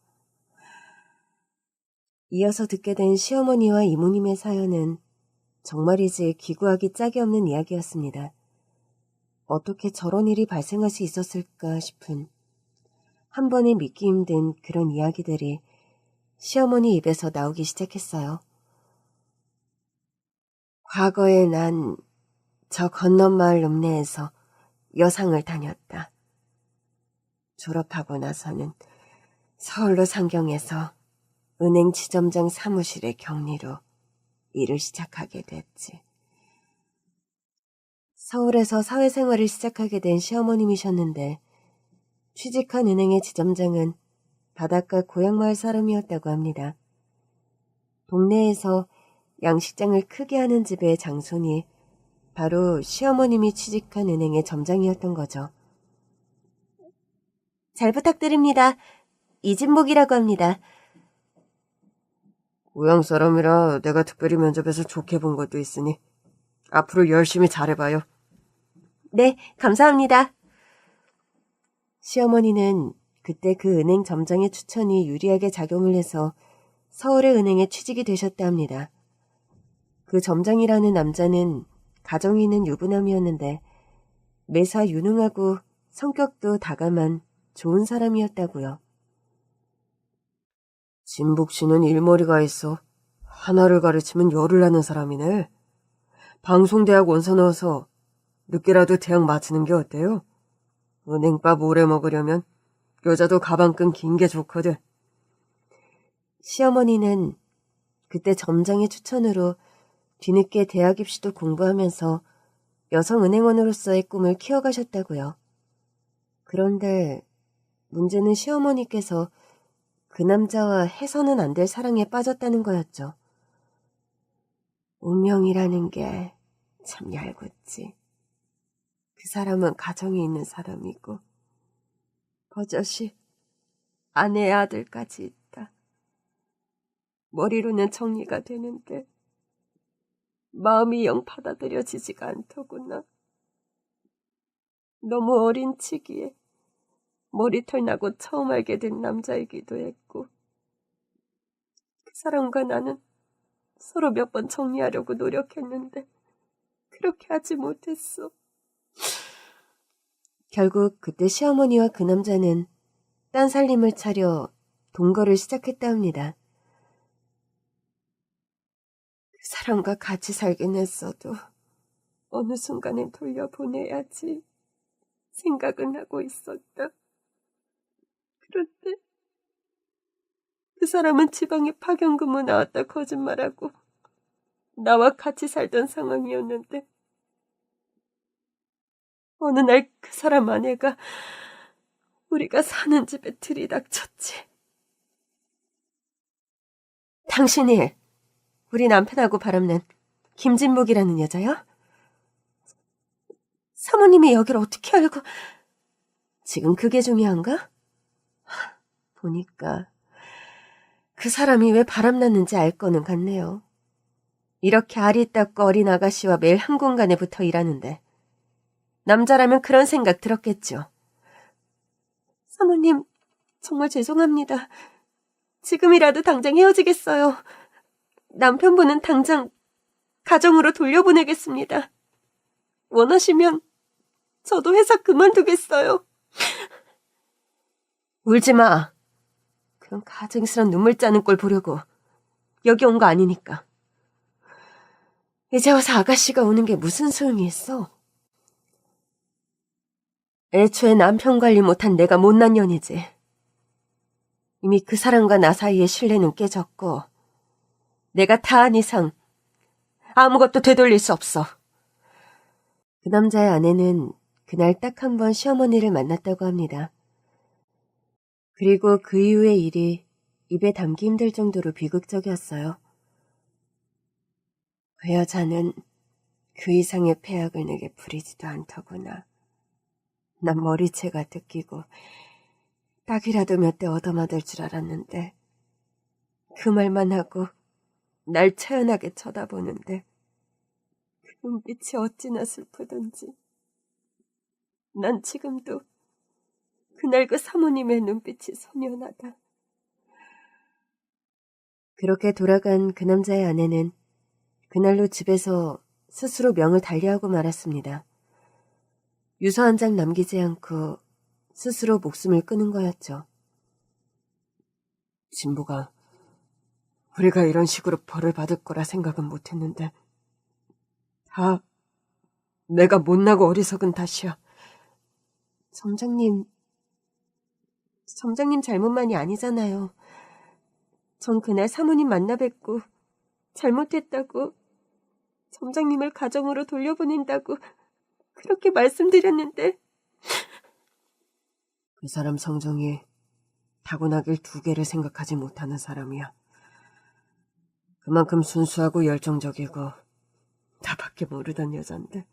이어서 듣게 된 시어머니와 이모님의 사연은 정말이지 기구하기 짝이 없는 이야기였습니다. 어떻게 저런 일이 발생할 수 있었을까 싶은 한 번에 믿기 힘든 그런 이야기들이 시어머니 입에서 나오기 시작했어요. 과거에 난 저 건너마을 읍내에서 여상을 다녔다. 졸업하고 나서는 서울로 상경해서 은행 지점장 사무실의 경리로 일을 시작하게 됐지. 서울에서 사회생활을 시작하게 된 시어머님이셨는데 취직한 은행의 지점장은 바닷가 고향마을 사람이었다고 합니다. 동네에서 양식장을 크게 하는 집의 장손이 바로 시어머님이 취직한 은행의 점장이었던 거죠. 잘 부탁드립니다. 이진복이라고 합니다. 고향 사람이라 내가 특별히 면접에서 좋게 본 것도 있으니 앞으로 열심히 잘해봐요. 네, 감사합니다. 시어머니는 그때 그 은행 점장의 추천이 유리하게 작용을 해서 서울의 은행에 취직이 되셨다 합니다. 그 점장이라는 남자는 가정이 있는 유부남이었는데 매사 유능하고 성격도 다감한 좋은 사람이었다고요. 진복 씨는 일머리가 있어. 하나를 가르치면 열을 하는 사람이네. 방송대학 원서 넣어서 늦게라도 대학 마치는 게 어때요? 은행밥 오래 먹으려면 여자도 가방끈 긴 게 좋거든. 시어머니는 그때 점장의 추천으로 뒤늦게 대학 입시도 공부하면서 여성은행원으로서의 꿈을 키워가셨다고요. 그런데 문제는 시어머니께서 그 남자와 해서는 안 될 사랑에 빠졌다는 거였죠. 운명이라는 게 참 얄궂지. 그 사람은 가정이 있는 사람이고 버젓이 아내의 아들까지 있다. 머리로는 정리가 되는데 마음이 영 받아들여지지가 않더구나. 너무 어린 치기에 머리털 나고 처음 알게 된 남자이기도 했고 그 사람과 나는 서로 몇 번 정리하려고 노력했는데 그렇게 하지 못했어. 결국 그때 시어머니와 그 남자는 딴 살림을 차려 동거를 시작했다 합니다. 그 사람과 같이 살긴 했어도 어느 순간엔 돌려보내야지 생각은 하고 있었다. 그런데 그 사람은 지방에 파견 근무 나왔다 거짓말하고 나와 같이 살던 상황이었는데 어느 날 그 사람 아내가 우리가 사는 집에 들이닥쳤지. 당신이 우리 남편하고 바람난 김진목이라는 여자야? 사모님이 여길 어떻게 알고... 지금 그게 중요한가? 보니까 그 사람이 왜 바람났는지 알 거는 같네요. 이렇게 아리따고 어린 아가씨와 매일 한 공간에 붙어 일하는데 남자라면 그런 생각 들었겠죠. 사모님, 정말 죄송합니다. 지금이라도 당장 헤어지겠어요. 남편분은 당장 가정으로 돌려보내겠습니다. 원하시면 저도 회사 그만두겠어요. 울지 마. 그런 가증스런 눈물 짜는 꼴 보려고 여기 온 거 아니니까. 이제 와서 아가씨가 우는 게 무슨 소용이 있어? 애초에 남편 관리 못한 내가 못난 년이지. 이미 그 사람과 나 사이의 신뢰는 깨졌고 내가 다한 이상 아무것도 되돌릴 수 없어. 그 남자의 아내는 그날 딱 한 번 시어머니를 만났다고 합니다. 그리고 그 이후의 일이 입에 담기 힘들 정도로 비극적이었어요. 그 여자는 그 이상의 폐악을 내게 부리지도 않더구나. 난 머리채가 뜯기고 딱이라도 몇 대 얻어맞을 줄 알았는데 그 말만 하고 날 처연하게 쳐다보는데 그 눈빛이 어찌나 슬프던지. 난 지금도 그날 그 사모님의 눈빛이 선연하다. 그렇게 돌아간 그 남자의 아내는 그날로 집에서 스스로 명을 달리하고 말았습니다. 유서 한 장 남기지 않고 스스로 목숨을 끊은 거였죠. 진보가 우리가 이런 식으로 벌을 받을 거라 생각은 못했는데 다 내가 못나고 어리석은 탓이야. 점장님 잘못만이 아니잖아요. 전 그날 사모님 만나 뵙고 잘못했다고, 점장님을 가정으로 돌려보낸다고 그렇게 말씀드렸는데. 그 사람 성정이 타고나길 두 개를 생각하지 못하는 사람이야. 그만큼 순수하고 열정적이고 나밖에 모르던 여잔데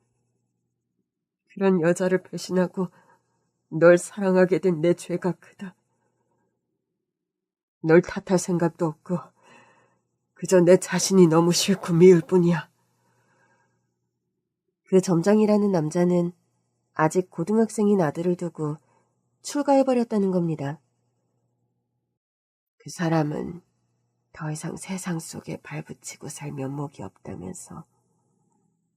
그런 여자를 배신하고 널 사랑하게 된 내 죄가 크다. 널 탓할 생각도 없고 그저 내 자신이 너무 싫고 미울 뿐이야. 그 점장이라는 남자는 아직 고등학생인 아들을 두고 출가해버렸다는 겁니다. 그 사람은 더 이상 세상 속에 발붙이고 살 면목이 없다면서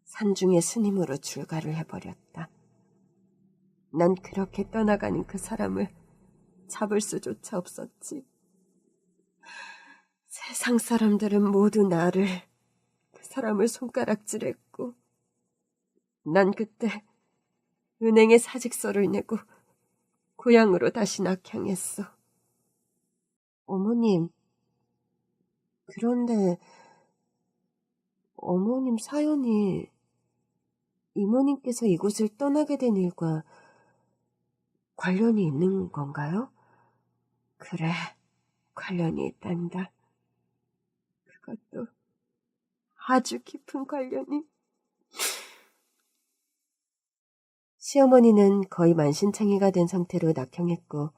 산중의 스님으로 출가를 해버렸다. 난 그렇게 떠나가는 그 사람을 잡을 수조차 없었지. 세상 사람들은 모두 나를, 그 사람을 손가락질했고 난 그때 은행에 사직서를 내고 고향으로 다시 낙향했어. 어머님, 그런데 어머님 사연이 이모님께서 이곳을 떠나게 된 일과 관련이 있는 건가요? 그래, 관련이 있단다. 그것도 아주 깊은 관련이. 시어머니는 거의 만신창이가 된 상태로 낙형했고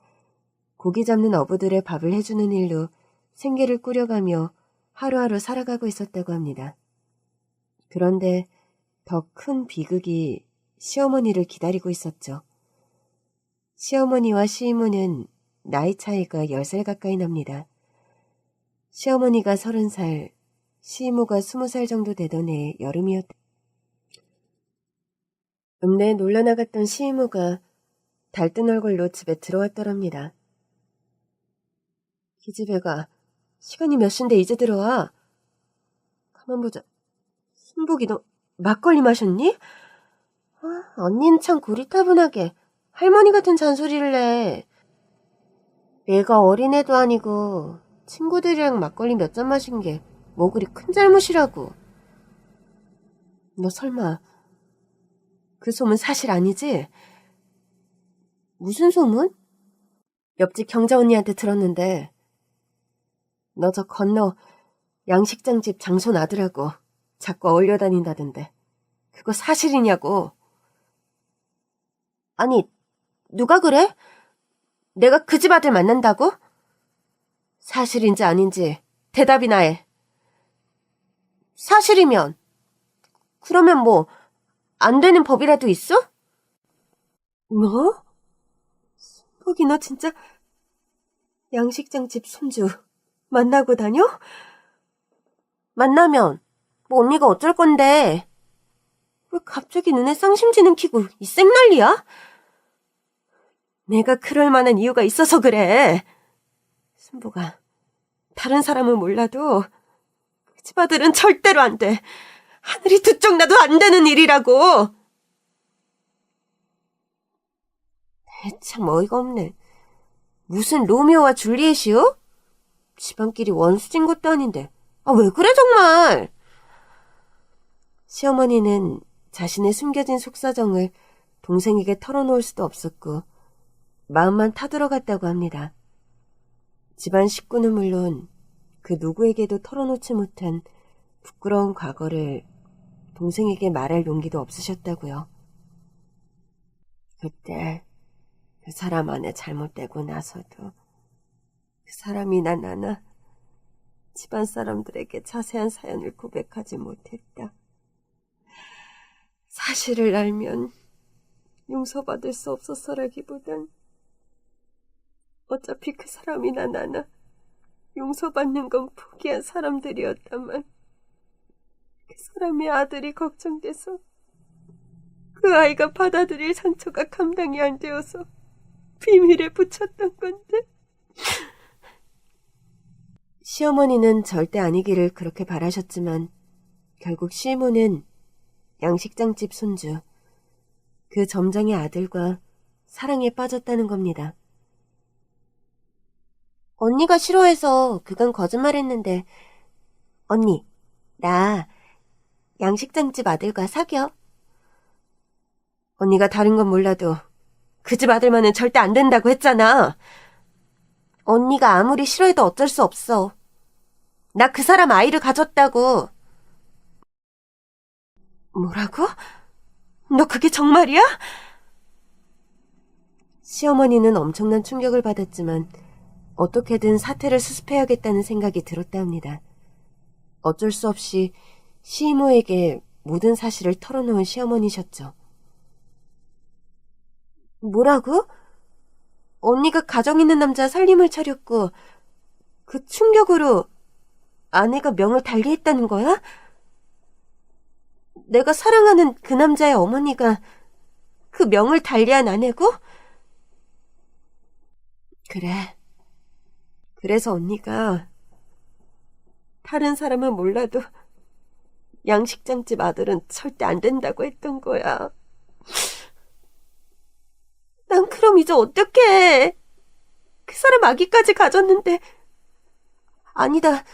고기 잡는 어부들의 밥을 해주는 일로 생계를 꾸려가며 하루하루 살아가고 있었다고 합니다. 그런데 더 큰 비극이 시어머니를 기다리고 있었죠. 시어머니와 시이모는 나이 차이가 10살 가까이 납니다. 시어머니가 30살, 시이모가 20살 정도 되던 해 여름이었다. 읍내에 놀러나갔던 시이모가 달뜬 얼굴로 집에 들어왔더랍니다. 기집애가 시간이 몇 시인데 이제 들어와. 가만 보자. 순복이 너 막걸리 마셨니? 언니는 참 고리타분하게 할머니 같은 잔소리를 해. 내가 어린애도 아니고 친구들이랑 막걸리 몇 잔 마신 게 뭐 그리 큰 잘못이라고. 너 설마 그 소문 사실 아니지? 무슨 소문? 옆집 경자 언니한테 들었는데 너 저 건너 양식장 집 장손 아들하고 자꾸 어울려 다닌다던데 그거 사실이냐고. 아니, 누가 그래? 내가 그 집 아들 만난다고? 사실인지 아닌지 대답이나 해. 사실이면 그러면 뭐 안 되는 법이라도 있어? 뭐? 거기 너 진짜 양식장 집 손주 만나고 다녀? 만나면 뭐 언니가 어쩔 건데. 왜 갑자기 눈에 쌍심지는 키고 이 쌩난리야? 내가 그럴 만한 이유가 있어서 그래. 순보가 다른 사람은 몰라도 그 집 아들은 절대로 안 돼. 하늘이 두 쪽 나도 안 되는 일이라고. 참 어이가 없네. 무슨 로미오와 줄리엣이요? 집안끼리 원수진 것도 아닌데. 왜 그래 정말? 시어머니는 자신의 숨겨진 속사정을 동생에게 털어놓을 수도 없었고 마음만 타들어갔다고 합니다. 집안 식구는 물론 그 누구에게도 털어놓지 못한 부끄러운 과거를 동생에게 말할 용기도 없으셨다고요. 그때 그 사람 안에 잘못되고 나서도 그 사람이나 나나 집안 사람들에게 자세한 사연을 고백하지 못했다. 사실을 알면 용서받을 수 없어서라기보단 어차피 그 사람이나 나나 용서받는 건 포기한 사람들이었다만 그 사람의 아들이 걱정돼서 그 아이가 받아들일 상처가 감당이 안 되어서 비밀에 붙였던 건데. 시어머니는 절대 아니기를 그렇게 바라셨지만 결국 시모는 양식장집 손주, 그 점장의 아들과 사랑에 빠졌다는 겁니다. 언니가 싫어해서 그간 거짓말했는데 언니, 나 양식장집 아들과 사겨. 언니가 다른 건 몰라도 그 집 아들만은 절대 안 된다고 했잖아. 언니가 아무리 싫어해도 어쩔 수 없어. 나 그 사람 아이를 가졌다고. 뭐라고? 너 그게 정말이야? 시어머니는 엄청난 충격을 받았지만 어떻게든 사태를 수습해야겠다는 생각이 들었다 합니다. 어쩔 수 없이 시이모에게 모든 사실을 털어놓은 시어머니셨죠. 뭐라고? 언니가 가정 있는 남자 살림을 차렸고 그 충격으로 아내가 명을 달리했다는 거야? 내가 사랑하는 그 남자의 어머니가 그 명을 달리한 아내고? 그래. 그래서 언니가 다른 사람은 몰라도 양식장집 아들은 절대 안 된다고 했던 거야. 난 그럼 이제 어떡해? 그 사람 아기까지 가졌는데. 아니다.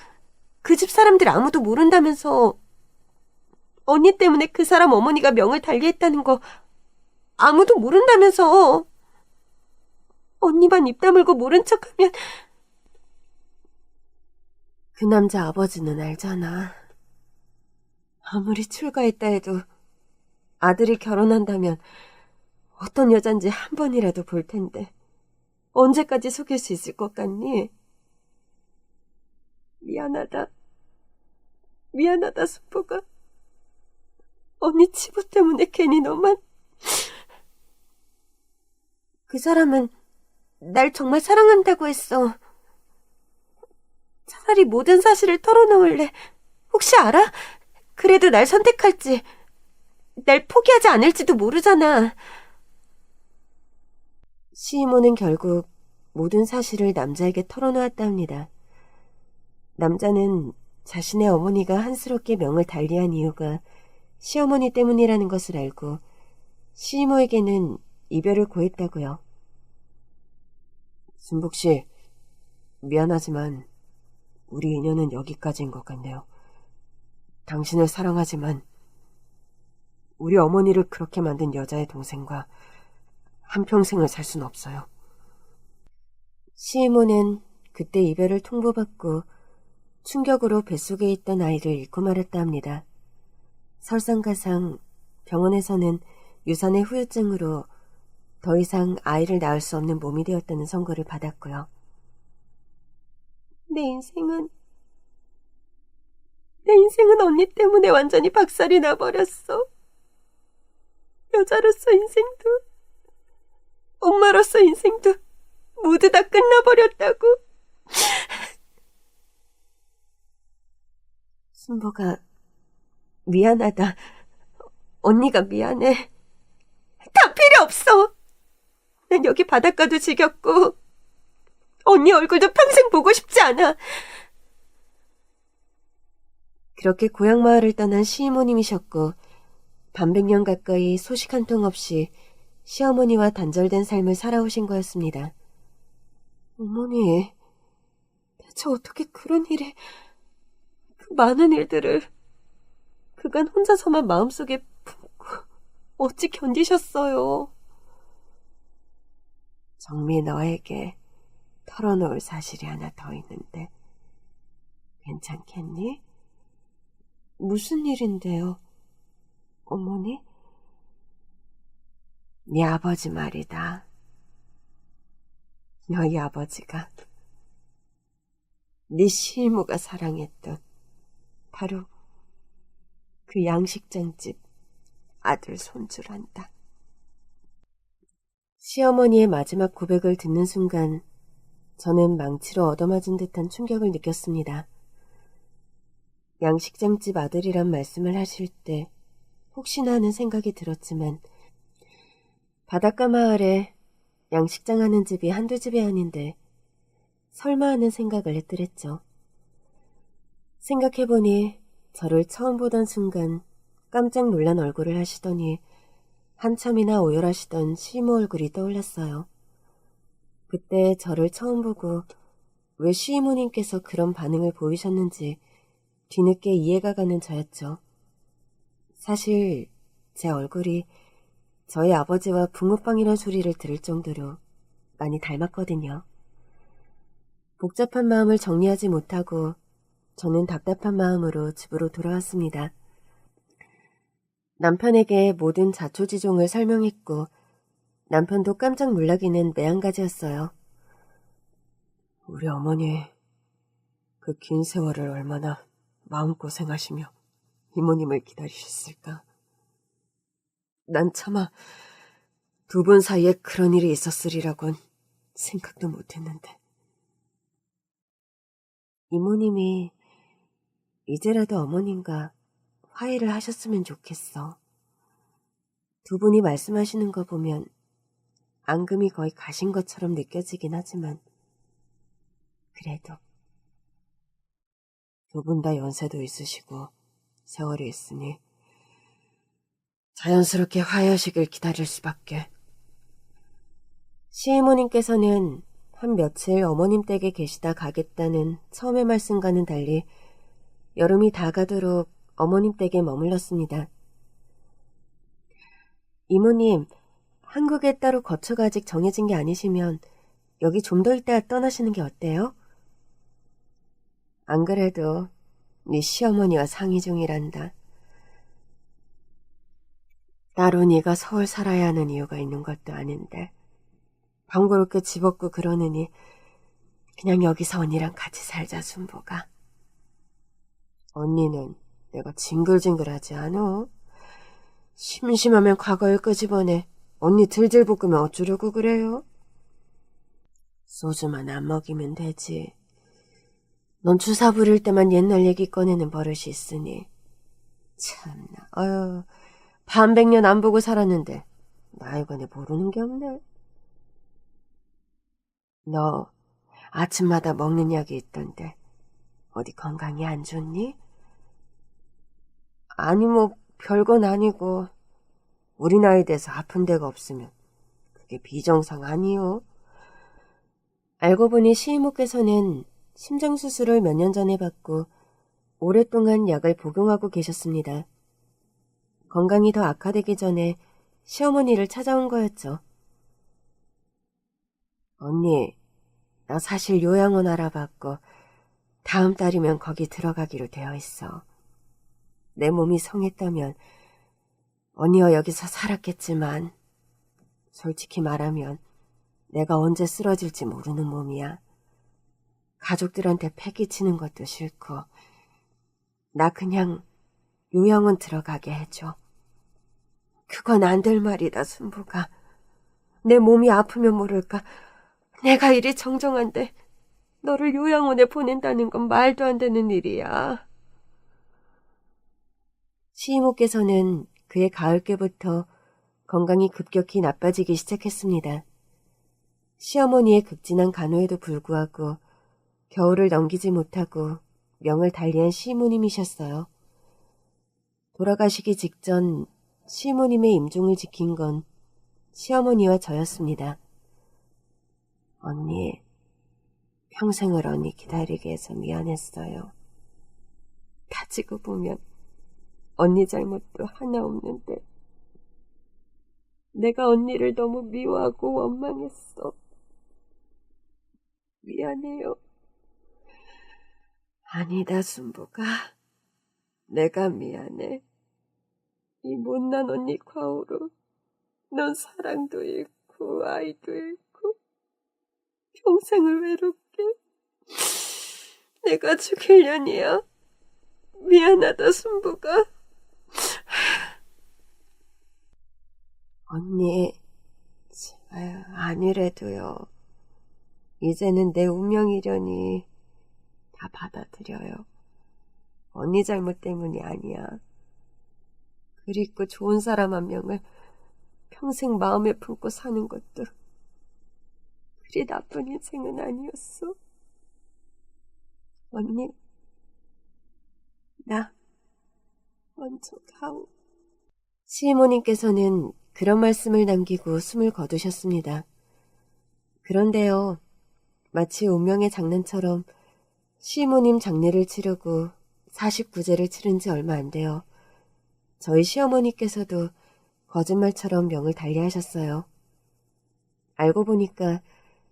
그 집 사람들 아무도 모른다면서. 언니 때문에 그 사람 어머니가 명을 달리했다는 거 아무도 모른다면서. 언니만 입 다물고 모른 척하면. 그 남자 아버지는 알잖아. 아무리 출가했다 해도 아들이 결혼한다면 어떤 여잔지 한 번이라도 볼 텐데 언제까지 속일 수 있을 것 같니? 미안하다. 미안하다, 순보가. 언니 치부 때문에 괜히 너만. 그 사람은 날 정말 사랑한다고 했어. 차라리 모든 사실을 털어놓을래. 혹시 알아? 그래도 날 선택할지, 날 포기하지 않을지도 모르잖아. 시이모는 결국 모든 사실을 남자에게 털어놓았다 합니다. 남자는 자신의 어머니가 한스럽게 명을 달리한 이유가 시어머니 때문이라는 것을 알고 시이모에게는 이별을 고했다고요. 순복 씨, 미안하지만 우리 인연은 여기까지인 것 같네요. 당신을 사랑하지만 우리 어머니를 그렇게 만든 여자의 동생과 한평생을 살 수는 없어요. 시이모는 그때 이별을 통보받고 충격으로 뱃속에 있던 아이를 잃고 말았다 합니다. 설상가상 병원에서는 유산의 후유증으로 더 이상 아이를 낳을 수 없는 몸이 되었다는 선고를 받았고요. 내 인생은 언니 때문에 완전히 박살이 나버렸어. 여자로서 인생도 엄마로서 인생도 모두 다 끝나버렸다고. 순보가 미안하다. 언니가 미안해. 다 필요 없어. 난 여기 바닷가도 지겹고 언니 얼굴도 평생 보고 싶지 않아. 그렇게 고향 마을을 떠난 시이모님이셨고 반백년 가까이 소식 한 통 없이 시어머니와 단절된 삶을 살아오신 거였습니다. 어머니, 대체 어떻게 그런 일이, 그 많은 일들을 그간 혼자서만 마음속에 품고 어찌 견디셨어요? 정미 너에게 털어놓을 사실이 하나 더 있는데 괜찮겠니? 무슨 일인데요, 어머니? 네 아버지 말이다. 너희 아버지가 네 시이모가 사랑했던 바로 그 양식장집 아들 손주란다. 시어머니의 마지막 고백을 듣는 순간 저는 망치로 얻어맞은 듯한 충격을 느꼈습니다. 양식장집 아들이란 말씀을 하실 때 혹시나 하는 생각이 들었지만 바닷가 마을에 양식장 하는 집이 한두 집이 아닌데 설마 하는 생각을 했더랬죠. 생각해보니 저를 처음 보던 순간 깜짝 놀란 얼굴을 하시더니 한참이나 오열하시던 시이모 얼굴이 떠올랐어요. 그때 저를 처음 보고 왜 시이모님께서 그런 반응을 보이셨는지 뒤늦게 이해가 가는 저였죠. 사실 제 얼굴이 저희 아버지와 붕어빵이란 소리를 들을 정도로 많이 닮았거든요. 복잡한 마음을 정리하지 못하고 저는 답답한 마음으로 집으로 돌아왔습니다. 남편에게 모든 자초지종을 설명했고 남편도 깜짝 놀라기는 매한가지였어요. 우리 어머니, 그 긴 세월을 얼마나 마음고생하시며 이모님을 기다리셨을까. 난 차마 두 분 사이에 그런 일이 있었으리라곤 생각도 못했는데. 이모님이 이제라도 어머님과 화해를 하셨으면 좋겠어. 두 분이 말씀하시는 거 보면 앙금이 거의 가신 것처럼 느껴지긴 하지만 그래도 두 분 다 연세도 있으시고 세월이 있으니 자연스럽게 화해하시길 기다릴 수밖에. 시이모님께서는 한 며칠 어머님 댁에 계시다 가겠다는 처음의 말씀과는 달리 여름이 다 가도록 어머님 댁에 머물렀습니다. 이모님, 한국에 따로 거처가 아직 정해진 게 아니시면 여기 좀 더 있다 떠나시는 게 어때요? 안 그래도 네 시어머니와 상의 중이란다. 따로 네가 서울 살아야 하는 이유가 있는 것도 아닌데 번거롭게 집 없고 그러느니 그냥 여기서 언니랑 같이 살자, 순보가. 언니는 내가 징글징글하지 않아? 심심하면 과거를 끄집어내 언니 들들 볶으면 어쩌려고 그래요? 소주만 안 먹이면 되지. 넌 주사 부릴 때만 옛날 얘기 꺼내는 버릇이 있으니. 참나, 아유, 반백년 안 보고 살았는데 나이관에 모르는 게 없네. 너 아침마다 먹는 약이 있던데 어디 건강이 안 좋니? 아니 뭐 별건 아니고 우리 나이 돼서 아픈 데가 없으면 그게 비정상 아니요. 알고 보니 시이모께서는 심장수술을 몇 년 전에 받고 오랫동안 약을 복용하고 계셨습니다. 건강이 더 악화되기 전에 시어머니를 찾아온 거였죠. 언니, 나 사실 요양원 알아봤고 다음 달이면 거기 들어가기로 되어 있어. 내 몸이 성했다면 언니와 여기서 살았겠지만 솔직히 말하면 내가 언제 쓰러질지 모르는 몸이야. 가족들한테 패기치는 것도 싫고 나 그냥 요양원 들어가게 해줘. 그건 안 될 말이다, 순부가. 내 몸이 아프면 모를까. 내가 이리 정정한데 너를 요양원에 보낸다는 건 말도 안 되는 일이야. 시이모께서는 그의 가을께부터 건강이 급격히 나빠지기 시작했습니다. 시어머니의 극진한 간호에도 불구하고 겨울을 넘기지 못하고 명을 달리한 시모님이셨어요. 돌아가시기 직전 시모님의 임종을 지킨 건 시어머니와 저였습니다. 언니, 평생을 언니 기다리게 해서 미안했어요. 따지고 보면 언니 잘못도 하나 없는데 내가 언니를 너무 미워하고 원망했어. 미안해요. 아니다, 순보가. 내가 미안해. 이 못난 언니 과오로 넌 사랑도 잃고 아이도 잃고 평생을 외롭게 내가 죽일년이야. 미안하다, 순보가. 언니, 제발 아니래도요. 이제는 내 운명이려니 다 받아들여요. 언니 잘못 때문이 아니야. 그리고 좋은 사람 한 명을 평생 마음에 품고 사는 것도 그리 나쁜 인생은 아니었어. 언니, 나 먼저 가오. 시모님께서는 그런 말씀을 남기고 숨을 거두셨습니다. 그런데요, 마치 운명의 장난처럼 시모님 장례를 치르고 49제를 치른 지 얼마 안 돼요. 저희 시어머니께서도 거짓말처럼 명을 달리하셨어요. 알고 보니까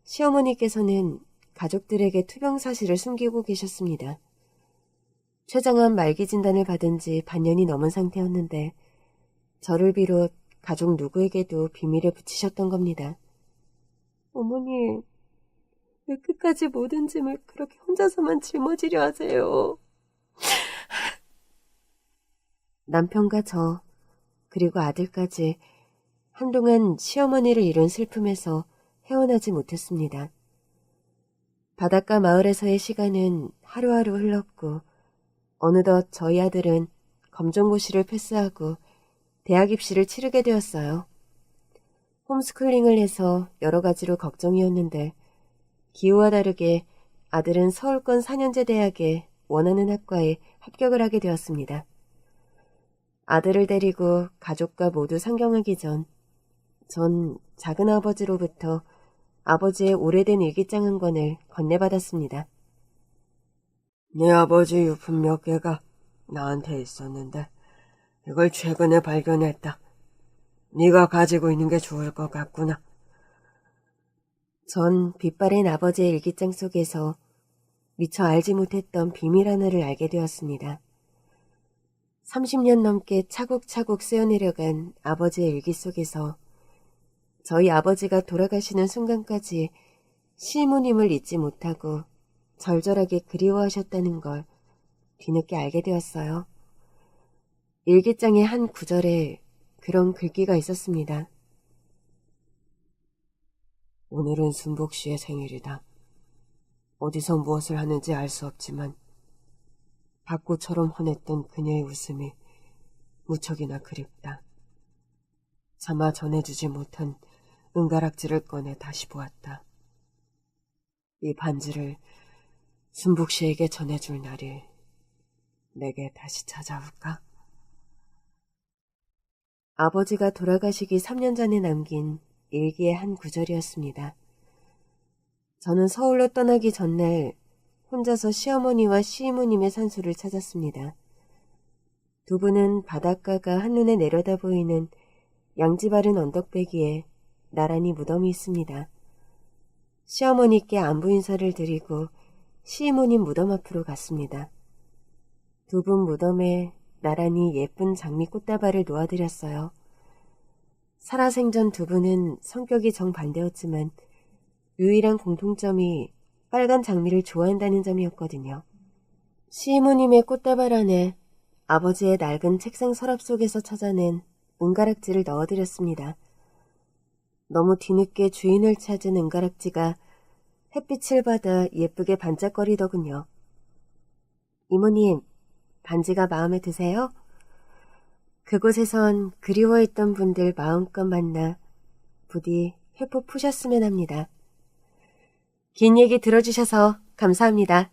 시어머니께서는 가족들에게 투병 사실을 숨기고 계셨습니다. 췌장암 말기 진단을 받은 지 반년이 넘은 상태였는데 저를 비롯 가족 누구에게도 비밀에 붙이셨던 겁니다. 어머니, 왜 끝까지 모든 짐을 그렇게 혼자서만 짊어지려 하세요? 남편과 저, 그리고 아들까지 한동안 시어머니를 잃은 슬픔에서 헤어나지 못했습니다. 바닷가 마을에서의 시간은 하루하루 흘렀고 어느덧 저희 아들은 검정고시를 패스하고 대학 입시를 치르게 되었어요. 홈스쿨링을 해서 여러 가지로 걱정이었는데 기호와 다르게 아들은 서울권 4년제 대학에 원하는 학과에 합격을 하게 되었습니다. 아들을 데리고 가족과 모두 상경하기 전 작은 아버지로부터 아버지의 오래된 일기장 한 권을 건네받았습니다. 네 아버지 유품 몇 개가 나한테 있었는데 이걸 최근에 발견했다. 네가 가지고 있는 게 좋을 것 같구나. 전 빛바랜 아버지의 일기장 속에서 미처 알지 못했던 비밀 하나를 알게 되었습니다. 30년 넘게 차곡차곡 쌓여내려간 아버지의 일기 속에서 저희 아버지가 돌아가시는 순간까지 시모님을 잊지 못하고 절절하게 그리워하셨다는 걸 뒤늦게 알게 되었어요. 일기장의 한 구절에 그런 글귀가 있었습니다. 오늘은 순복 씨의 생일이다. 어디서 무엇을 하는지 알 수 없지만 벚꽃처럼 환했던 그녀의 웃음이 무척이나 그립다. 차마 전해주지 못한 은가락지를 꺼내 다시 보았다. 이 반지를 순복 씨에게 전해줄 날이 내게 다시 찾아올까? 아버지가 돌아가시기 3년 전에 남긴 일기의 한 구절이었습니다. 저는 서울로 떠나기 전날 혼자서 시어머니와 시이모님의 산소를 찾았습니다. 두 분은 바닷가가 한눈에 내려다 보이는 양지 바른 언덕배기에 나란히 무덤이 있습니다. 시어머니께 안부 인사를 드리고 시이모님 무덤 앞으로 갔습니다. 두 분 무덤에 나란히 예쁜 장미 꽃다발을 놓아드렸어요. 살아생전 두 분은 성격이 정반대였지만 유일한 공통점이 빨간 장미를 좋아한다는 점이었거든요. 시이모님의 꽃다발 안에 아버지의 낡은 책상 서랍 속에서 찾아낸 은가락지를 넣어드렸습니다. 너무 뒤늦게 주인을 찾은 은가락지가 햇빛을 받아 예쁘게 반짝거리더군요. 이모님, 반지가 마음에 드세요? 그곳에선 그리워했던 분들 마음껏 만나 부디 회포 푸셨으면 합니다. 긴 얘기 들어주셔서 감사합니다.